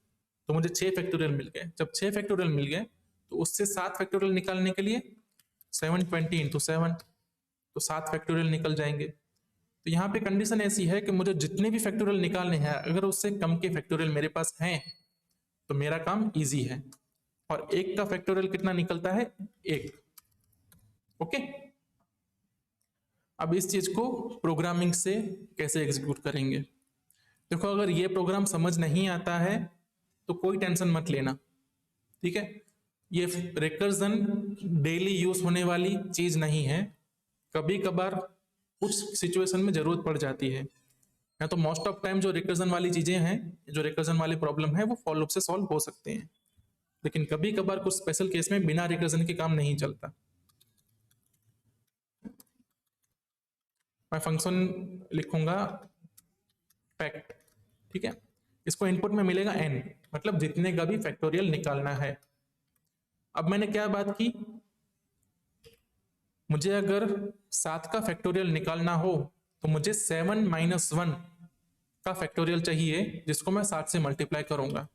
तो मुझे 6 फैक्टोरियल मिल गए। जब 6 फैक्टोरियल मिल गए तो उससे 7 फैक्टोरियल निकालने के लिए 720 इंटू 7, तो 7 फैक्टोरियल निकल जाएंगे। तो यहाँ पे कंडीशन ऐसी है कि मुझे जितने भी फैक्टोरियल निकालने हैं अगर उससे कम के फैक्टोरियल मेरे पास हैं तो मेरा काम इजी है। और 1 का फैक्टोरियल कितना निकलता है, 1। ओके, अब इस चीज को प्रोग्रामिंग से कैसे एग्जीक्यूट करेंगे। देखो अगर ये प्रोग्राम समझ नहीं आता है तो कोई टेंशन मत लेना, ठीक है, ये रिकर्जन डेली यूज होने वाली चीज नहीं है, कभी कभार कुछ सिचुएशन में जरूरत पड़ जाती है। या तो मोस्ट ऑफ टाइम जो रिकर्जन वाली चीजें हैं, जो रिकर्जन वाले प्रॉब्लम है वो फॉर लूप से सॉल्व हो सकते हैं, लेकिन कभी कभार कुछ स्पेशल केस में बिना रिकर्जन के काम नहीं चलता। मैं फंक्शन लिखूंगा फैक्ट, ठीक है, इसको इनपुट में मिलेगा n, मतलब जितने का भी फैक्टोरियल निकालना है। अब मैंने क्या बात की, मुझे अगर 7 का फैक्टोरियल निकालना हो तो मुझे 7 माइनस 1 का फैक्टोरियल चाहिए जिसको मैं 7 से मल्टीप्लाई करूंगा,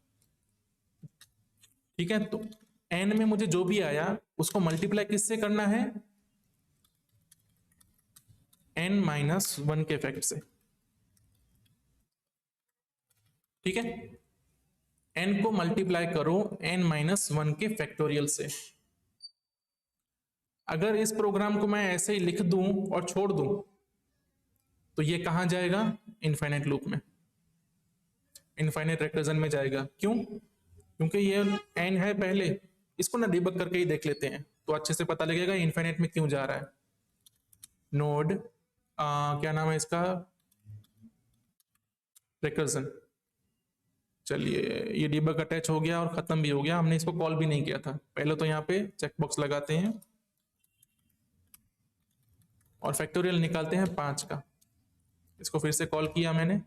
ठीक है। तो n में मुझे जो भी आया उसको मल्टीप्लाई किससे करना है, n माइनस 1 के फैक्ट से, ठीक है, n को मल्टीप्लाई करो n माइनस 1 के फैक्टोरियल से। अगर इस प्रोग्राम को मैं ऐसे ही लिख दूं और छोड़ दूं तो ये कहां जाएगा, इनफाइनाइट लूप में। इनफाइनाइट रिकर्जन में जाएगा। क्यों? क्योंकि ये n है पहले, इसको ना डिबग करके ही देख लेते हैं तो अच्छे से पता लगेगा इनफाइनाइट में क्यों जा रहा है। नोड क्या नाम है इसका, रिकर्जन। चलिए ये डिबग अटैच हो गया और खत्म भी हो गया, हमने इसको कॉल भी नहीं किया था। पहले तो यहाँ पे चेकबॉक्स लगाते हैं और फैक्टोरियल निकालते हैं 5 का। इसको फिर से कॉल किया मैंने,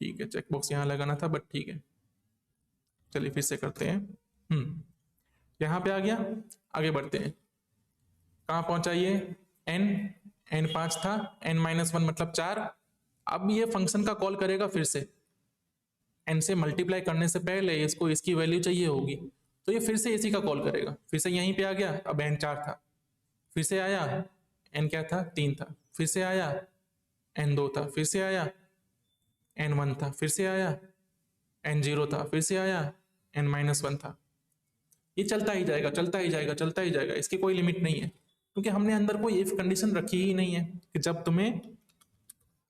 ठीक है, चेकबॉक्स यहाँ लगाना था बट ठीक है। चलिए फिर से करते हैं। यहाँ पे आ गया, आगे बढ़ते हैं। कहाँ पहुंचा ये, n 5 था, n-1 मतलब 4। अब ये फंक्शन का कॉल करेगा फिर से, n से मल्टीप्लाई करने से पहले इसको इसकी वैल्यू चाहिए होगी, तो ये फिर से इसी का कॉल करेगा। फिर से यहीं पे आ गया, अब n 4 था, फिर से आया, n क्या था, 3 था, फिर से आया, n 2 था, फिर से आया, n 1 था, फिर से आया, n 0 था, फिर से आया, n-1 था। ये चलता ही जाएगा, चलता ही जाएगा, चलता ही जाएगा, इसकी कोई लिमिट नहीं है, क्योंकि हमने अंदर कोई इफ कंडीशन रखी ही नहीं है कि जब तुम्हें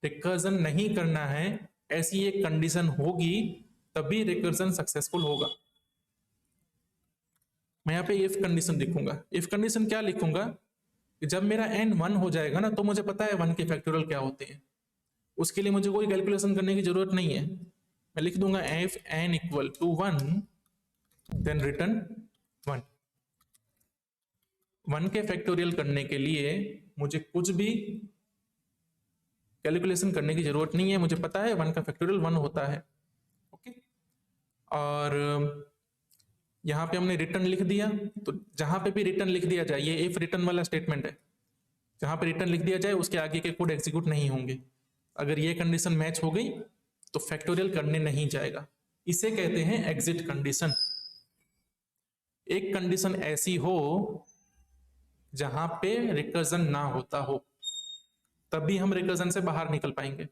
रिकर्जन नहीं करना है ऐसी एक कंडीशन होगी तभी रिकर्जन सक्सेसफुल होगा। मैं यहाँ पे इफ कंडीशन लिखूंगा। इफ कंडीशन क्या लिखूंगा कि जब मेरा n 1 हो जाएगा ना, तो मुझे पता है 1 के फैक्टोरियल क्या होते हैं, उसके लिए मुझे कोई कैलकुलेशन करने की जरूरत नहीं है। मैं लिख दूंगा if n equal to 1 then return 1। 1 के फैक्टोरियल करने के लिए मुझे कुछ भी कैलकुलेशन करने की जरूरत नहीं है, मुझे पता है 1 का फैक्टोरियल 1 होता है। ओके, और यहां पे हमने रिटर्न लिख दिया, तो जहां पे भी रिटर्न लिख दिया जाए, ये इफ रिटर्न वाला स्टेटमेंट है, जहां पे रिटर्न लिख दिया जाए उसके आगे के कोड एग्जीक्यूट नहीं होंगे। अगर ये कंडीशन मैच हो गई तो फैक्टोरियल करने नहीं जाएगा, इसे कहते हैं एग्जिट कंडीशन। एक कंडीशन ऐसी हो जहां पे रिकर्जन ना होता हो, तभी हम रिकर्जन से बाहर निकल पाएंगे।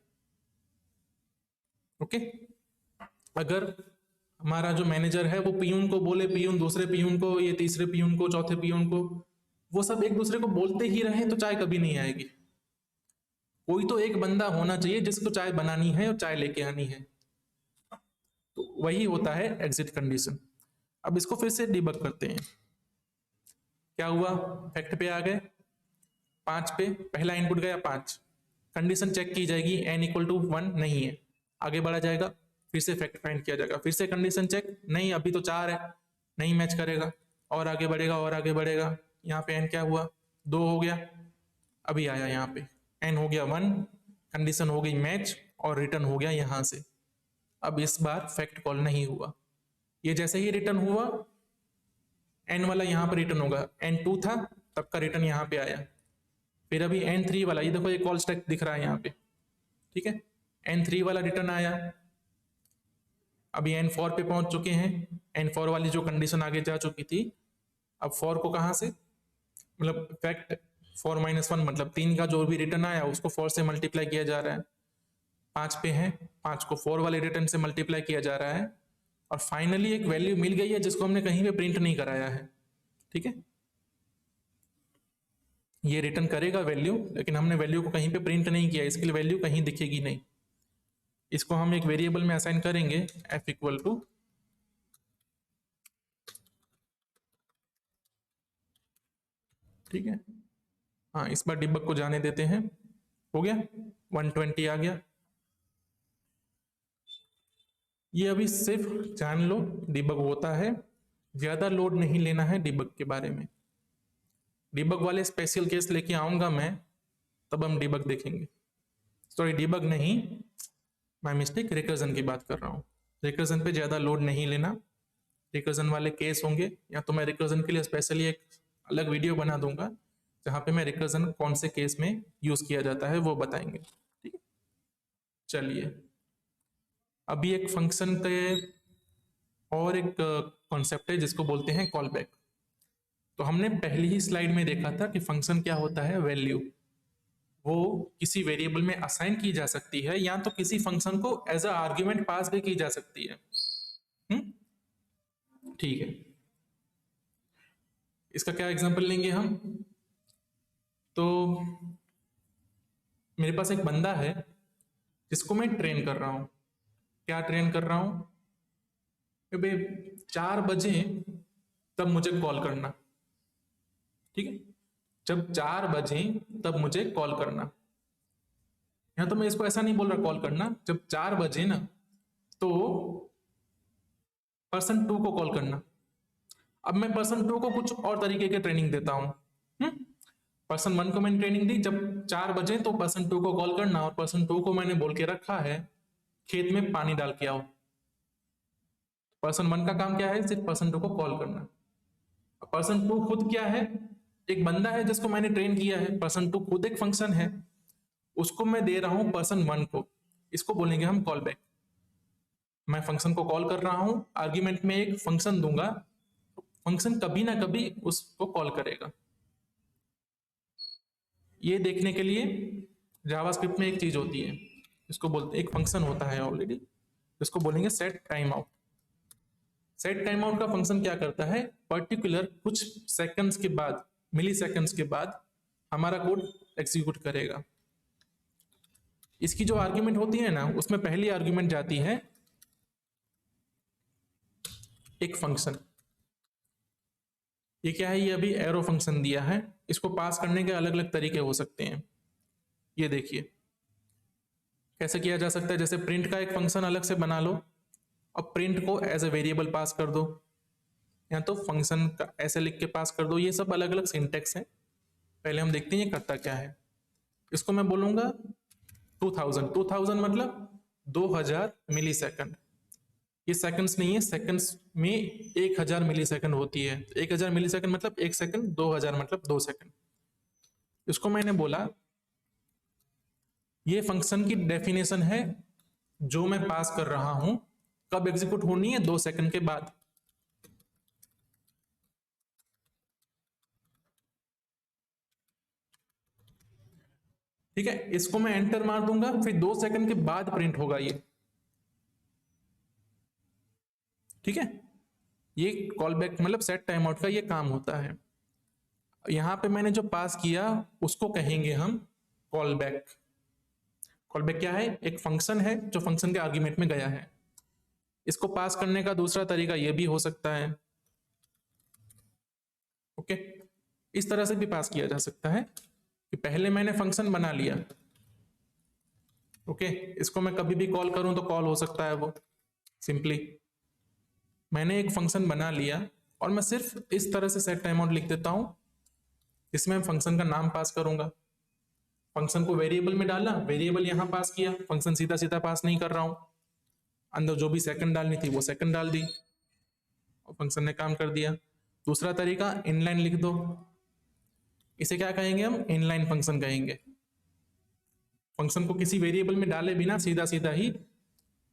ओके, अगर हमारा जो मैनेजर है वो पियून को बोले, पियून दूसरे पियून को, ये तीसरे पियून को, चौथे पियून को, वो सब एक दूसरे को बोलते ही रहे तो चाय कभी नहीं आएगी। कोई तो एक बंदा होना चाहिए जिसको चाय बनानी है और चाय लेके आनी है, तो वही होता है एग्जिट कंडीशन। अब इसको फिर से डिबग करते हैं। क्या हुआ, फैक्ट पे आ गए, 5 पे पहला इनपुट गया 5, कंडीशन चेक की जाएगी, n इक्वल टू 1 नहीं है, आगे बढ़ा जाएगा, फिर से फैक्ट फाइंड किया जाएगा, फिर से कंडीशन चेक, नहीं अभी तो 4 है, नहीं मैच करेगा, और आगे बढ़ेगा और आगे बढ़ेगा। यहाँ पे n क्या हुआ, 2 हो गया, अभी आया यहाँ पे n हो गया 1, कंडीशन हो गई मैच और रिटर्न हो गया यहां से। अब इस बार फैक्ट कॉल नहीं हुआ, ये जैसे ही रिटर्न हुआ n वाला यहाँ पर रिटर्न होगा, n2 था तब का रिटर्न यहाँ पे आया, फिर अभी n3 वाला, ये देखो ये कॉल स्टैक दिख रहा है यहाँ पे, ठीक है, n3 वाला रिटर्न आया, अभी n4 पे पहुंच चुके हैं, n4 वाली जो कंडीशन आगे जा चुकी थी, अब 4 को कहां से, मतलब फैक्ट 4-1 मतलब 3 का जो भी रिटर्न आया उसको 4 से मल्टीप्लाई किया जा रहा है, 5 पे है, 5 को 4 वाले रिटर्न से मल्टीप्लाई किया जा रहा है, और फाइनली एक वैल्यू मिल गई है जिसको हमने कहीं पे प्रिंट नहीं कराया है। ठीक है, ये रिटर्न करेगा वैल्यू, लेकिन हमने वैल्यू को कहीं पे प्रिंट नहीं किया, इसके लिए वैल्यू कहीं दिखेगी नहीं। इसको हम एक वेरिएबल में असाइन करेंगे f इक्वल टू ठीक है, हाँ इस बार डिबग को जाने देते हैं, हो गया 120 आ गया। ये अभी सिर्फ जान लो डिबग होता है, ज्यादा लोड नहीं लेना है डिबग के बारे में। डिबग वाले स्पेशल केस लेके आऊंगा मैं, तब हम डिबग देखेंगे। सॉरी डिबग नहीं, माय मिस्टेक, रिकर्जन की बात कर रहा हूँ। रिकर्जन पे ज्यादा लोड नहीं लेना, रिकर्जन वाले केस होंगे, या तो मैं रिकर्जन के लिए स्पेशली एक अलग वीडियो बना दूंगा जहां पे मैं रिकर्जन कौन से केस में यूज किया जाता है वो बताएंगे। ठीक है, चलिए अभी एक फंक्शन के और एक कॉन्सेप्ट है जिसको बोलते हैं कॉल बैक। तो हमने पहली ही स्लाइड में देखा था कि फंक्शन क्या होता है, वैल्यू वो किसी वेरिएबल में असाइन की जा सकती है, या तो किसी फंक्शन को एज अ आर्ग्यूमेंट पास भी की जा सकती है। ठीक है, इसका क्या एग्जांपल लेंगे हम, तो मेरे पास एक बंदा है जिसको मैं ट्रेन कर रहा हूं, क्या ट्रेन कर रहा हूं कि भाई 4 बजे तब मुझे कॉल करना, ठीक है, जब 4 बजे तब मुझे कॉल करना। यहां तो मैं इसको ऐसा नहीं बोल रहा कॉल करना, जब 4 बजे ना तो पर्सन 2 को कॉल करना। अब मैं पर्सन 2 को कुछ और तरीके की ट्रेनिंग देता हूं। पर्सन 1 को मैंने ट्रेनिंग दी जब 4 बजे तो पर्सन 2 को कॉल करना, और पर्सन 2 को मैंने बोल के रखा है खेत में पानी डाल के आओ। पर्सन 1 का काम क्या है, सिर्फ पर्सन 2 को कॉल करना। पर्सन 2 खुद क्या है, एक बंदा है जिसको मैंने ट्रेन किया है। पर्सन 2 खुद एक फंक्शन है, उसको मैं दे रहा हूं पर्सन 1 को, इसको बोलेंगे हम कॉल बैक। मैं फंक्शन को कॉल कर रहा हूं, आर्ग्यूमेंट में एक फंक्शन दूंगा, फंक्शन कभी ना कभी उसको कॉल करेगा। ये देखने के लिए जावास्क्रिप्ट में एक चीज होती है, इसको बोलते, एक फंक्शन होता है ऑलरेडी, इसको बोलेंगे set time out. Set time out का फंक्शन क्या करता है, पर्टिकुलर कुछ सेकंड्स के बाद, मिली सेकंड्स के बाद हमारा कोड एग्जीक्यूट करेगा। इसकी जो आर्ग्यूमेंट होती है ना, उसमें पहली आर्ग्यूमेंट जाती है एक फंक्शन। ये क्या है, ये अभी एरो फंक्शन दिया है, इसको पास करने के अलग अलग तरीके हो सकते हैं। ये देखिए कैसे किया जा सकता है, जैसे प्रिंट का एक फंक्शन अलग से बना लो, अब प्रिंट को एज ए वेरिएबल पास कर दो, या तो फंक्शन का ऐसे लिख के पास कर दो। ये सब अलग अलग सिंटेक्स है। पहले हम देखते हैं ये करता क्या है। इसको मैं बोलूंगा 2000 मतलब 2000 मिली सेकंड। ये सेकंड्स नहीं है, सेकंड्स में 1000 मिली सेकंड होती है। 1000 मिली सेकंड मतलब 1 सेकंड, 2000 मतलब 2 सेकंड। इसको मैंने बोला ये फंक्शन की डेफिनेशन है जो मैं पास कर रहा हूं, कब एग्जीक्यूट होनी है, 2 सेकंड के बाद। ठीक है, इसको मैं एंटर मार दूंगा, फिर 2 सेकंड के बाद प्रिंट होगा ये। ठीक है, ये कॉल बैक मतलब सेट टाइम आउट का ये काम होता है। यहां पे मैंने जो पास किया उसको कहेंगे हम कॉल बैक। कॉल बैक क्या है, एक फंक्शन है जो फंक्शन के आर्ग्यूमेंट में गया है। इसको पास करने का दूसरा तरीका ये भी हो सकता है। ओके, इस तरह से भी पास किया जा सकता है कि पहले मैंने फंक्शन बना लिया, ओके, इसको मैं कभी भी कॉल करूं तो कॉल हो सकता है वो। सिंपली मैंने एक फंक्शन बना लिया और मैं सिर्फ इस तरह से सेट टाइम आउट लिख देता हूं, इसमें फंक्शन का नाम पास करूंगा। फंक्शन को वेरिएबल में डाला, वेरिएबल यहां पास किया, फंक्शन सीधा सीधा पास नहीं कर रहा हूं, अंदर जो भी सेकंड डालनी थी वो सेकंड डाल दी और फंक्शन ने काम कर दिया। दूसरा तरीका इनलाइन लिख दो, इसे क्या कहेंगे हम, इनलाइन फंक्शन कहेंगे। फंक्शन को किसी वेरिएबल में डाले बिना सीधा सीधा ही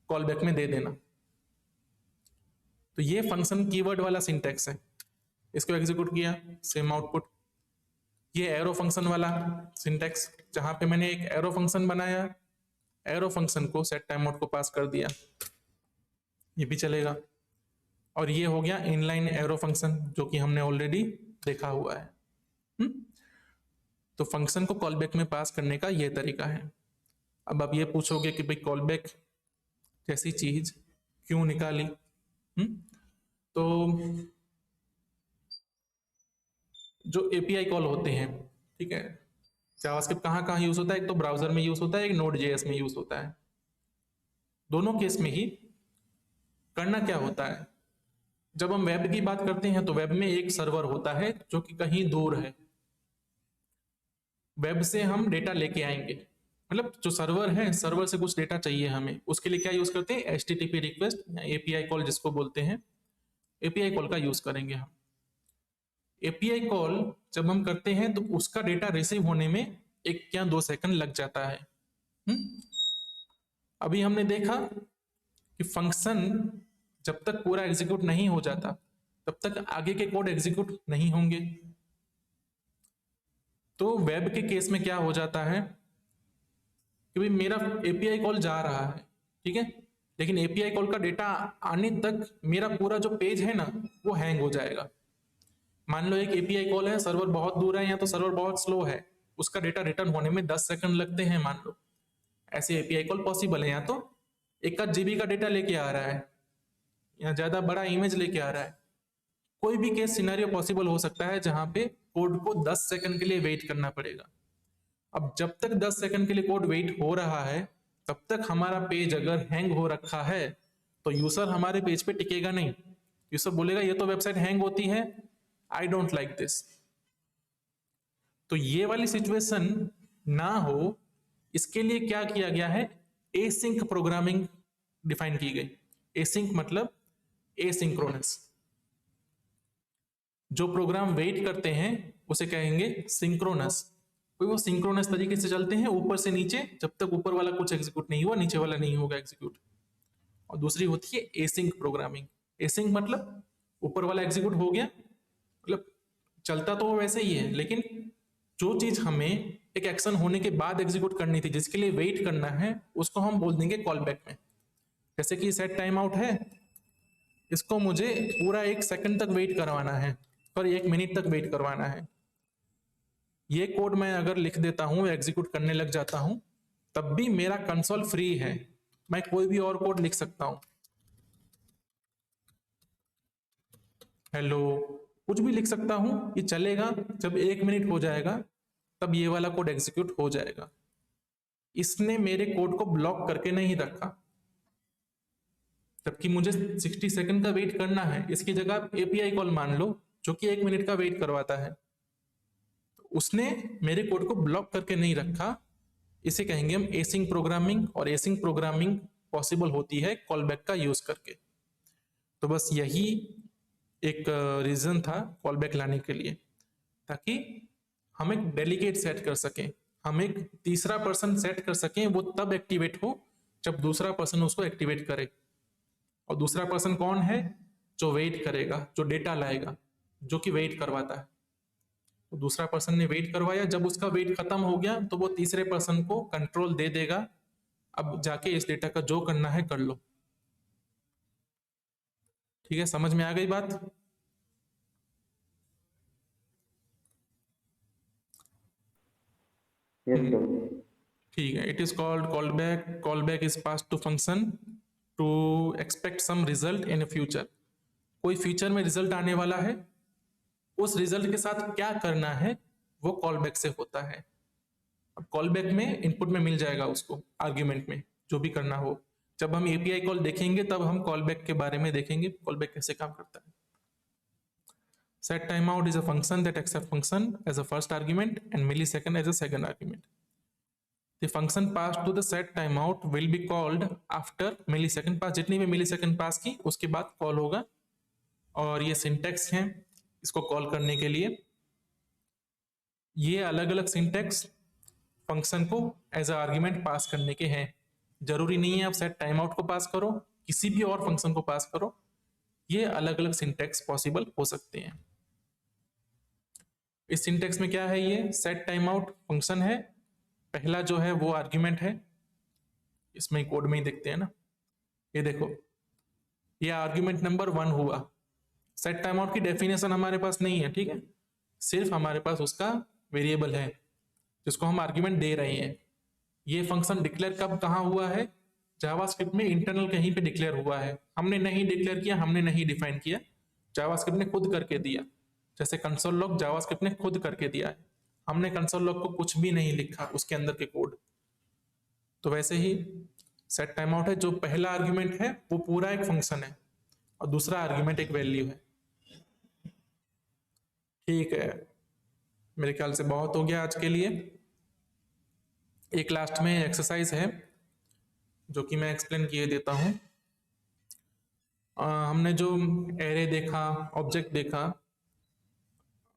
कॉल बैक में दे देना। तो ये फंक्शन कीवर्ड वाला सिंटेक्स है, इसको एग्जीक्यूट किया, सेम आउटपुट। ये एरो फंक्शन वाला सिंटेक्स, जहां पे मैंने एक एरो फंक्शन बनाया, एरो फंक्शन को सेट टाइम आउट को पास कर दिया, ये भी चलेगा। और ये हो गया इनलाइन एरो फंक्शन जो कि हमने ऑलरेडी देखा हुआ है। तो फंक्शन को कॉल बैक में पास करने का ये तरीका है। अब आप ये पूछोगे कि भाई कॉल बैक जैसी चीज क्यों निकाली? तो जो एपीआई कॉल होते हैं, ठीक है, जावास्क्रिप्ट कहाँ कहाँ यूज होता है, एक तो ब्राउजर में यूज होता है, एक नोड जेएस में यूज होता है। दोनों केस में ही करना क्या होता है, जब हम वेब की बात करते हैं तो वेब में एक सर्वर होता है जो कि कहीं दूर है। वेब से हम डेटा लेके आएंगे, मतलब जो सर्वर है, सर्वर से कुछ डेटा चाहिए हमें, उसके लिए क्या यूज करते हैं, एचटीटीपी रिक्वेस्ट या एपीआई कॉल जिसको बोलते हैं, एपीआई कॉल का यूज करेंगे हम। एपीआई कॉल जब हम करते हैं तो उसका डेटा रिसीव होने में 1 या 2 सेकंड लग जाता है। अभी हमने देखा कि फंक्शन जब तक पूरा एग्जीक्यूट नहीं हो जाता तब तक आगे के कोड एग्जीक्यूट नहीं होंगे। तो वेब के केस में क्या हो जाता है कि भाई मेरा एपीआई कॉल जा रहा है, ठीक है, लेकिन एपीआई कॉल का डेटा आने तक मेरा पूरा जो पेज है ना वो हैंग हो जाएगा। मान लो एक एपीआई कॉल है, सर्वर बहुत दूर है या तो सर्वर बहुत स्लो है, उसका डेटा रिटर्न होने में 10 सेकंड लगते हैं मान लो। ऐसे एपीआई कॉल पॉसिबल है, या तो एक आध जीबी का डेटा लेके आ रहा है या ज्यादा बड़ा इमेज लेके आ रहा है। कोई भी केस सिनेरियो पॉसिबल हो सकता है जहां पे कोड को 10 सेकंड के लिए वेट करना पड़ेगा। अब जब तक 10 सेकंड के लिए कोड वेट हो रहा है तब तक हमारा पेज अगर हैंग हो रखा है तो यूजर हमारे पेज पे टिकेगा नहीं। यूजर बोलेगा ये तो वेबसाइट हैंग होती है, आई डोंट लाइक दिस। तो ये वाली सिचुएशन ना हो इसके लिए क्या किया गया है, एसिंक प्रोग्रामिंग डिफाइन की गई। एसिंक मतलब एसिंक्रोनस। जो प्रोग्राम वेट करते हैं उसे कहेंगे सिंक्रोनस। कोई वो सिंक्रोनस तरीके से चलते हैं ऊपर से नीचे, जब तक ऊपर वाला कुछ एग्जीक्यूट नहीं हुआ नीचे वाला नहीं होगा एग्जीक्यूट। और दूसरी होती है एसिंक प्रोग्रामिंग। एसिंक मतलब ऊपर वाला एग्जीक्यूट हो गया, मतलब चलता तो वो वैसे ही है, लेकिन जो चीज हमें एक एक्शन होने के बाद एग्जीक्यूट करनी थी, जिसके लिए वेट करना है, उसको हम बोल देंगे कॉल बैक में। जैसे कि सेट टाइम आउट है, इसको मुझे पूरा 1 सेकंड तक वेट करवाना है और 1 मिनट तक वेट करवाना है। ये कोड मैं अगर लिख देता हूं, एग्जीक्यूट करने लग जाता हूं, तब भी मेरा कंसोल फ्री है, मैं कोई भी और कोड लिख सकता हूं। हेलो, कुछ भी लिख सकता हूं, ये चलेगा। जब 1 मिनट हो जाएगा तब ये वाला कोड एग्जीक्यूट हो जाएगा। इसने मेरे कोड को ब्लॉक करके नहीं रखा, जबकि मुझे 60 सेकंड का वेट करना है। इसकी जगह आप एपीआई कॉल मान लो जो कि 1 मिनट का वेट करवाता है, तो उसने मेरे कोड को ब्लॉक करके नहीं रखा। इसे कहेंगे हम एसिंक प्रोग्रामिंग, और एसिंक प्रोग्रामिंग पॉसिबल होती है कॉल बैक का यूज करके। तो बस यही एक रीजन था कॉल बैक लाने के लिए, ताकि हम एक डेलीगेट सेट कर सकें, हम एक तीसरा पर्सन सेट कर सकें। वो तब एक्टिवेट हो जब दूसरा पर्सन उसको एक्टिवेट करे। और दूसरा पर्सन कौन है? जो वेट करेगा, जो डेटा लाएगा, जो कि वेट करवाता है। तो दूसरा पर्सन ने वेट करवाया, जब उसका वेट खत्म हो गया तो वो तीसरे पर्सन को कंट्रोल दे देगा, अब जाके इस डेटा का जो करना है कर लो। ठीक है, समझ में आ गई बात? Yes sir. ठीक है, it is called call back. Call back is pass to function to expect some result in future. कोई फ्यूचर में रिजल्ट आने वाला है, उस रिजल्ट के साथ क्या करना है वो कॉल बैक से होता है। अब कॉल बैक में इनपुट में मिल जाएगा उसको, आर्ग्यूमेंट में जो भी करना हो। जब हम एपीआई कॉल देखेंगे तब हम कॉल बैक के बारे में देखेंगे, कॉल बैक कैसे काम करता है। Set timeout is a function that accepts function as a first argument and millisecond as a second argument. The function passed to the set timeout will be called after millisecond pass। जितनी भी millisecond पास की उसके बाद कॉल होगा। और ये सिंटेक्स है इसको कॉल करने के लिए। ये अलग अलग सिंटेक्स फंक्शन को एज अ आर्ग्यूमेंट पास करने के हैं। जरूरी नहीं है आप सेट टाइम आउट को पास करो, किसी भी और फंक्शन को पास करो, ये अलग अलग सिंटेक्स पॉसिबल हो सकते हैं। इस सिंटेक्स में क्या है, ये सेट टाइम आउट फंक्शन है, पहला जो है वो आर्ग्यूमेंट है। इसमें कोड में ही देखते हैं ना, ये देखो, ये आर्ग्यूमेंट नंबर 1 हुआ। सेट टाइम आउट की डेफिनेशन हमारे पास नहीं है, ठीक है, सिर्फ हमारे पास उसका वेरिएबल है जिसको हम आर्ग्यूमेंट दे रहे हैं। ये फंक्शन डिक्लेयर कब कहाँ हुआ है? जावास्क्रिप्ट में इंटरनल कहीं पे डिक्लेयर हुआ है। हमने नहीं डिक्लेयर किया, हमने नहीं डिफाइन किया, जावास्क्रिप्ट ने खुद करके दिया। जैसे कंसोल लॉग जावास्क्रिप्ट ने खुद करके दिया है, हमने कंसोल लॉग को कुछ भी नहीं लिखा उसके अंदर के कोड। तो वैसे ही सेट टाइम आउट है, जो पहला आर्ग्यूमेंट है वो पूरा एक फंक्शन है और दूसरा आर्ग्यूमेंट एक वैल्यू है। ठीक है, मेरे ख्याल से बहुत हो गया आज के लिए। एक लास्ट में एक्सरसाइज है जो कि मैं एक्सप्लेन किए देता हूं। हमने जो एरे देखा, ऑब्जेक्ट देखा,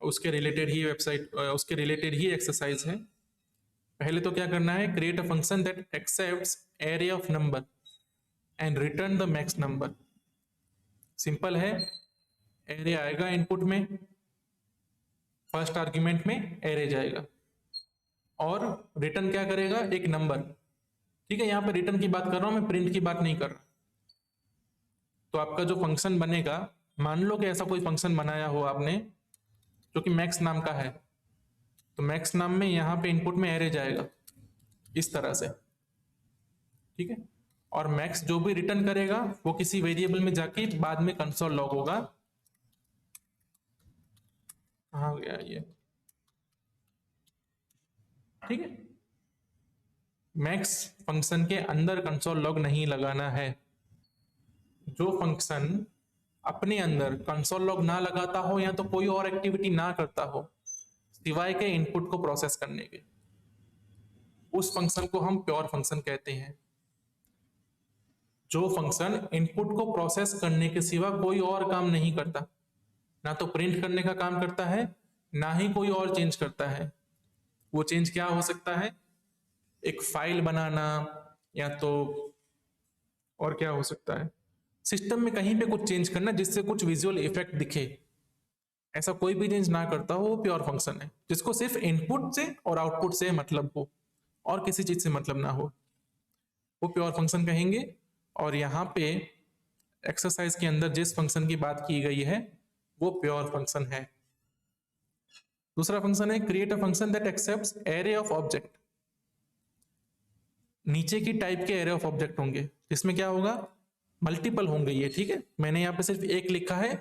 उसके रिलेटेड ही वेबसाइट, उसके रिलेटेड ही एक्सरसाइज है। पहले तो क्या करना है, create a function that accepts array of number and return the max number. Simple है, एरे आएगा इनपुट में, फर्स्ट आर्ग्यूमेंट में एरे जाएगा और रिटर्न क्या करेगा, एक नंबर। ठीक है, यहां पे रिटर्न की बात कर रहा हूं मैं, प्रिंट की बात नहीं कर रहा। तो आपका जो फंक्शन बनेगा, मान लो कि ऐसा कोई फंक्शन बनाया हो आपने जो कि मैक्स नाम का है, तो मैक्स नाम में यहां पे इनपुट में एरे जाएगा इस तरह से। ठीक है, और मैक्स जो भी रिटर्न करेगा वो किसी वेरिएबल में जाके बाद में कंसोल लॉग होगा। कहाँ गया ये, ठीक है। मैक्स फंक्शन के अंदर कंसोल लॉग नहीं लगाना है। जो फंक्शन अपने अंदर कंसोल लॉग ना लगाता हो या तो कोई और एक्टिविटी ना करता हो सिवाय के इनपुट को प्रोसेस करने के, उस फंक्शन को हम प्योर फंक्शन कहते हैं। जो फंक्शन इनपुट को प्रोसेस करने के सिवा कोई और काम नहीं करता, ना तो प्रिंट करने का काम करता है ना ही कोई और चेंज करता है। वो चेंज क्या हो सकता है, एक फाइल बनाना, या तो और क्या हो सकता है, सिस्टम में कहीं पे कुछ चेंज करना जिससे कुछ विजुअल इफेक्ट दिखे। ऐसा कोई भी चेंज ना करता हो वो प्योर फंक्शन है, जिसको सिर्फ इनपुट से और आउटपुट से मतलब हो और किसी चीज से मतलब ना हो, वो प्योर फंक्शन कहेंगे। और यहाँ पे एक्सरसाइज के अंदर जिस फंक्शन की बात की गई है वो प्योर फंक्शन है। दूसरा फंक्शन है create a function that accepts array of object. नीचे की टाइप के एरे ऑफ ऑब्जेक्ट होंगे, इसमें क्या होगा, मल्टीपल होंगे ये, ठीक है। मैंने यहाँ पे सिर्फ एक लिखा है,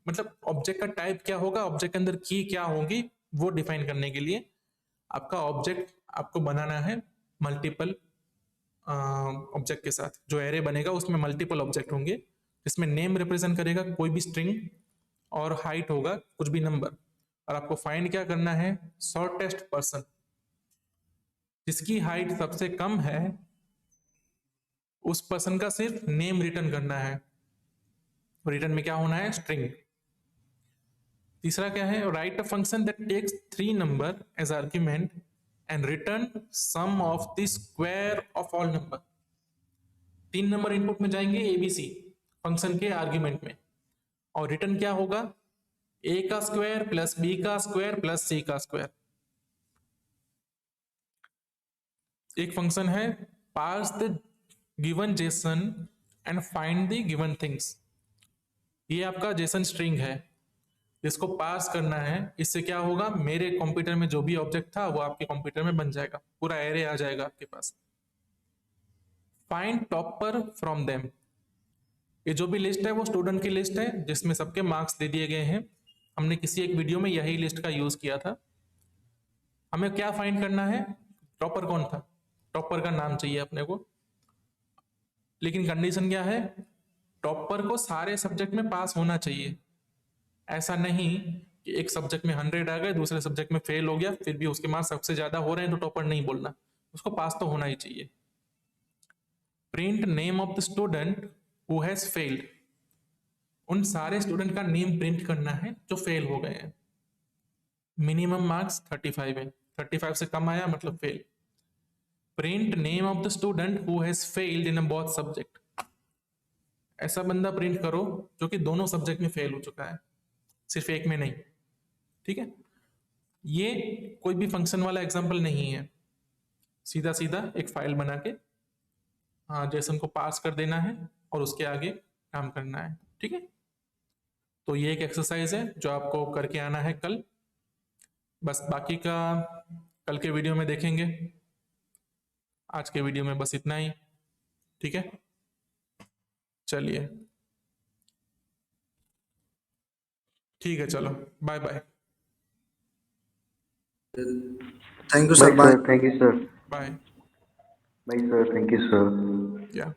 मतलब ऑब्जेक्ट का टाइप क्या होगा, ऑब्जेक्ट के अंदर की क्या होगी वो डिफाइन करने के लिए आपका ऑब्जेक्ट आपको बनाना है मल्टीपल ऑब्जेक्ट के साथ। जो एरे बनेगा उसमें मल्टीपल ऑब्जेक्ट होंगे, जिसमें नेम रिप्रेजेंट करेगा कोई भी स्ट्रिंग और हाइट होगा कुछ भी नंबर। और आपको फाइंड क्या करना है, शॉर्टेस्ट पर्सन, जिसकी हाइट सबसे कम है उस पर्सन का सिर्फ नेम रिटर्न करना है। रिटर्न में क्या होना है, स्ट्रिंग। तीसरा क्या है, write a function that takes 3 number as argument and return sum of the square of all number. 3 number input में जाएंगे एबीसी फंक्शन के आर्ग्यूमेंट में, और रिटर्न क्या होगा, ए का स्क्वायर प्लस बी का स्क्वायर प्लस सी का स्क्वायर। एक फंक्शन है parse the given JSON and find the given things. ये आपका जेसन स्ट्रिंग है, इसको पास करना है। इससे क्या होगा, मेरे कंप्यूटर में जो भी ऑब्जेक्ट था वो आपके कंप्यूटर में बन जाएगा, पूरा एरे आ जाएगा आपके पास। फाइंड टॉपर फ्रॉम देम, ये जो भी लिस्ट है वो स्टूडेंट की लिस्ट है जिसमें सबके मार्क्स दे दिए गए हैं। हमने किसी एक वीडियो में यही लिस्ट का यूज किया था। हमें क्या फाइंड करना है, टॉपर कौन था, टॉपर का नाम चाहिए अपने को। लेकिन कंडीशन क्या है, टॉपर को सारे सब्जेक्ट में पास होना चाहिए। ऐसा नहीं कि एक सब्जेक्ट में 100 आ गए दूसरे सब्जेक्ट में फेल हो गया, फिर भी उसके मार्क्स सबसे ज्यादा हो रहे हैं तो टॉपर नहीं बोलना, उसको पास तो होना ही चाहिए। Print name of the student who has failed, उन सारे स्टूडेंट का नेम प्रिंट करना है जो फेल हो गए हैं। मिनिमम मार्क्स 35 है, 35 से कम आया मतलब fail. Print name of the student who has failed in both subject, ऐसा बंदा प्रिंट करो जो कि दोनों सब्जेक्ट में फेल हो चुका है, सिर्फ एक में नहीं, ठीक है। ये कोई भी फंक्शन वाला एग्जांपल नहीं है, सीधा सीधा एक फाइल बना के हाँ जेसन को पास कर देना है और उसके आगे काम करना है, ठीक है। तो ये एक एक्सरसाइज है जो आपको करके आना है कल, बस बाकी का कल के वीडियो में देखेंगे। आज के वीडियो में बस इतना ही, ठीक है। चलिए ठीक है, चलो bye bye. Thank you bye sir, bye. Sir, thank you sir. Bye. Bye sir, thank you sir. या